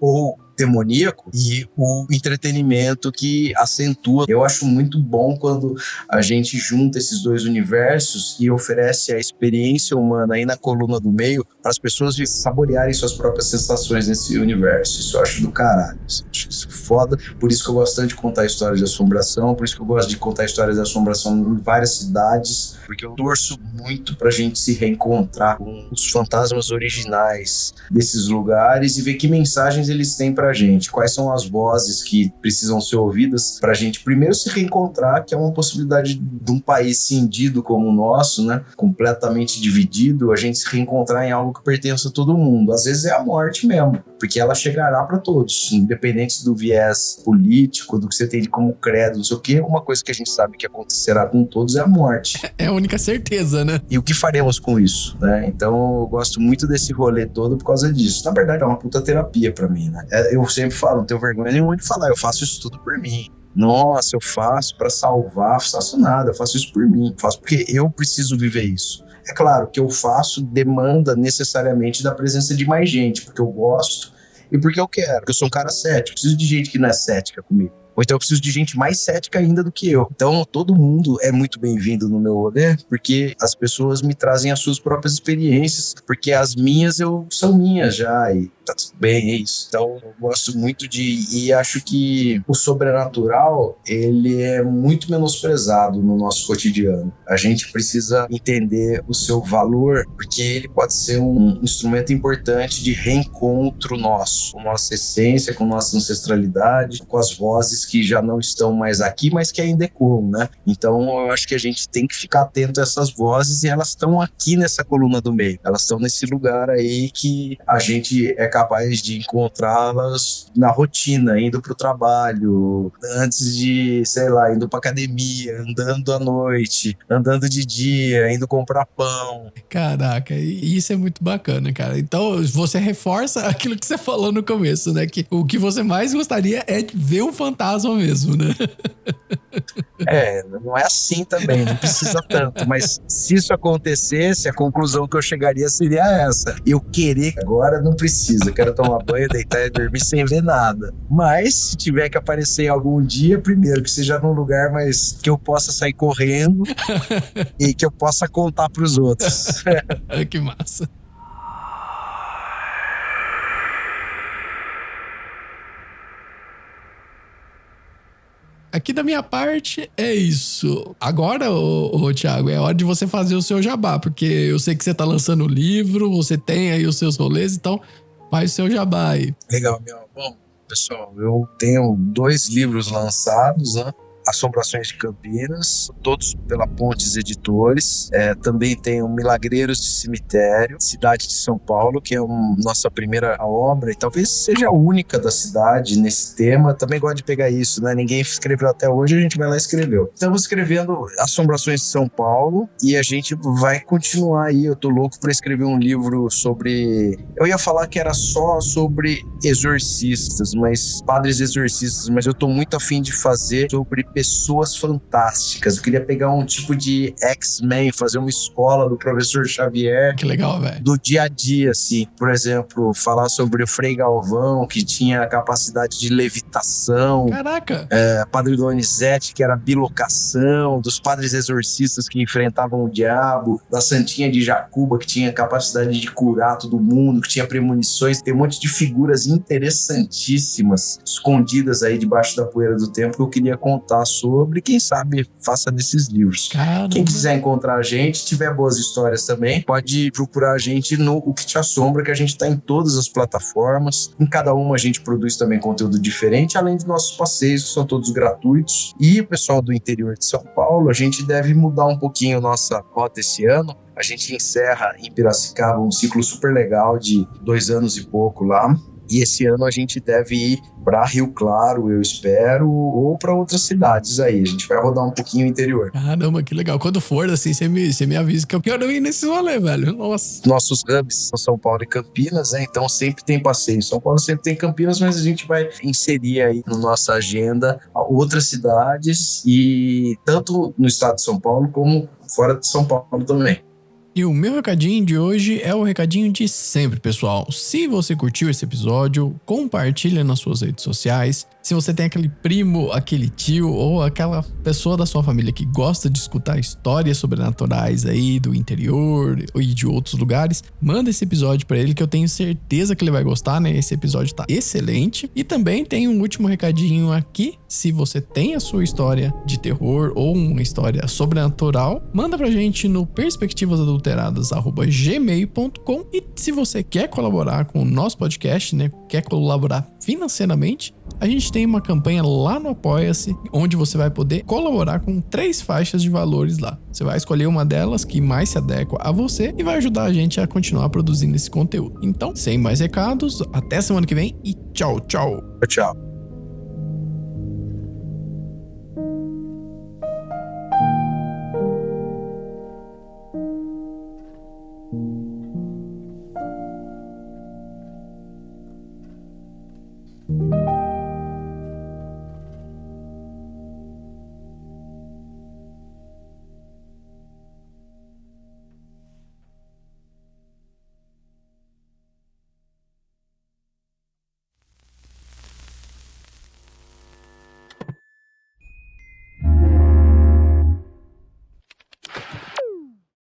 ou demoníaco, e o entretenimento que acentua. Eu acho muito bom quando a gente junta esses dois universos e oferece a experiência humana aí na coluna do meio para as pessoas saborearem suas próprias sensações nesse universo. Isso eu acho do caralho. Eu acho isso foda. Por isso que eu gosto tanto de contar histórias de assombração, por isso que eu gosto de contar histórias de assombração em várias cidades, porque eu torço muito pra gente se reencontrar com os fantasmas originais desses lugares e ver que mensagens eles têm pra gente, quais são as vozes que precisam ser ouvidas pra gente primeiro se reencontrar, que é uma possibilidade de um país cindido como o nosso, né, completamente dividido, a gente se reencontrar em algo que pertence a todo mundo. Às vezes é a morte mesmo, porque ela chegará pra todos, independente do viés político, do que você tem de como credo, não sei o quê. Uma coisa que a gente sabe que acontecerá com todos é a morte. É a única certeza, né? E o que faremos com isso, né? Então eu gosto muito desse rolê todo por causa disso. Na verdade é uma puta terapia pra mim, né? Eu sempre falo, não tenho vergonha nenhuma de falar, eu faço isso tudo por mim. Nossa, eu faço pra salvar, faço nada, eu faço isso por mim, faço porque eu preciso viver isso. É claro que eu faço demanda necessariamente da presença de mais gente, porque eu gosto e porque eu quero, porque eu sou um cara cético, eu preciso de gente que não é cética comigo. Ou então eu preciso de gente mais cética ainda do que eu. Então todo mundo é muito bem-vindo no meu rolê, porque as pessoas me trazem as suas próprias experiências, porque as minhas são minhas já, e tá tudo bem, é isso. Então eu gosto muito e acho que o sobrenatural, ele é muito menosprezado no nosso cotidiano. A gente precisa entender o seu valor, porque ele pode ser um instrumento importante de reencontro nosso, com nossa essência, com nossa ancestralidade, com as vozes que já não estão mais aqui, mas que ainda ecoam, né? Então eu acho que a gente tem que ficar atento a essas vozes, e elas estão aqui nessa coluna do meio. Elas estão nesse lugar aí que a gente é capaz de encontrá-las na rotina, indo pro trabalho, antes de, sei lá, indo pra academia, andando à noite, andando de dia, indo comprar pão. Caraca, e isso é muito bacana, cara. Então você reforça aquilo que você falou no começo, né? Que o que você mais gostaria é de ver um fantasma mesmo, né? Não é assim também, não precisa tanto, mas se isso acontecesse, a conclusão que eu chegaria seria essa: eu querer agora não precisa, quero tomar banho, deitar e dormir sem ver nada, mas se tiver que aparecer algum dia, primeiro que seja num lugar mais que eu possa sair correndo e que eu possa contar pros outros. Que massa. Aqui da minha parte é isso. Agora, ô Thiago, é hora de você fazer o seu jabá, porque eu sei que você tá lançando o livro, você tem aí os seus rolês, então faz o seu jabá aí. Legal, meu. Bom, pessoal, eu tenho 2 livros lançados, né? Assombrações de Campinas, todos pela Pontes Editores. Também tem o Milagreiros de Cemitério, Cidade de São Paulo, que é nossa primeira obra e talvez seja a única da cidade nesse tema. Também gosto de pegar isso, né? Ninguém escreveu até hoje, a gente vai lá e escreveu. Estamos escrevendo Assombrações de São Paulo e a gente vai continuar aí. Eu tô louco para escrever um livro sobre... Eu ia falar que era só sobre exorcistas, mas padres exorcistas, mas eu tô muito afim de fazer sobre pessoas fantásticas. Eu queria pegar um tipo de X-Men, fazer uma escola do professor Xavier. Que legal, velho. Do dia a dia, assim. Por exemplo, falar sobre o Frei Galvão, que tinha a capacidade de levitação. Caraca! Padre Donizete, que era bilocação. Dos padres exorcistas que enfrentavam o diabo. Da Santinha de Jacuba, que tinha a capacidade de curar todo mundo, que tinha premonições. Tem um monte de figuras interessantíssimas escondidas aí debaixo da poeira do tempo que eu queria contar sobre. Quem sabe faça desses livros. Caramba. Quem quiser encontrar a gente, tiver boas histórias também, pode procurar a gente no O Que Te Assombra, que a gente tá em todas as plataformas. Em cada uma a gente produz também conteúdo diferente, além dos nossos passeios, que são todos gratuitos. E o pessoal do interior de São Paulo, a gente deve mudar um pouquinho nossa rota esse ano. A gente encerra em Piracicaba um ciclo super legal de 2 anos e pouco lá. E esse ano a gente deve ir para Rio Claro, eu espero, ou para outras cidades aí. A gente vai rodar um pouquinho o interior. Caramba, que legal. Quando for, assim, você me avisa que eu quero ir nesse rolê, velho. Nossa. Nossos hubs são São Paulo e Campinas, né? Então sempre tem passeio. São Paulo sempre tem Campinas, mas a gente vai inserir aí na nossa agenda outras cidades, e tanto no estado de São Paulo como fora de São Paulo também. E o meu recadinho de hoje é o recadinho de sempre, pessoal. Se você curtiu esse episódio, compartilha nas suas redes sociais. Se você tem aquele primo, aquele tio ou aquela pessoa da sua família que gosta de escutar histórias sobrenaturais aí do interior e de outros lugares, manda esse episódio pra ele que eu tenho certeza que ele vai gostar, né? Esse episódio tá excelente. E também tem um último recadinho aqui. Se você tem a sua história de terror ou uma história sobrenatural, manda pra gente no perspectivasadulteradas@gmail.com. E se você quer colaborar com o nosso podcast, né? Quer colaborar financeiramente, a gente tem uma campanha lá no Apoia-se, onde você vai poder colaborar com 3 faixas de valores lá. Você vai escolher uma delas que mais se adequa a você e vai ajudar a gente a continuar produzindo esse conteúdo. Então, sem mais recados, até semana que vem e tchau, tchau. Tchau.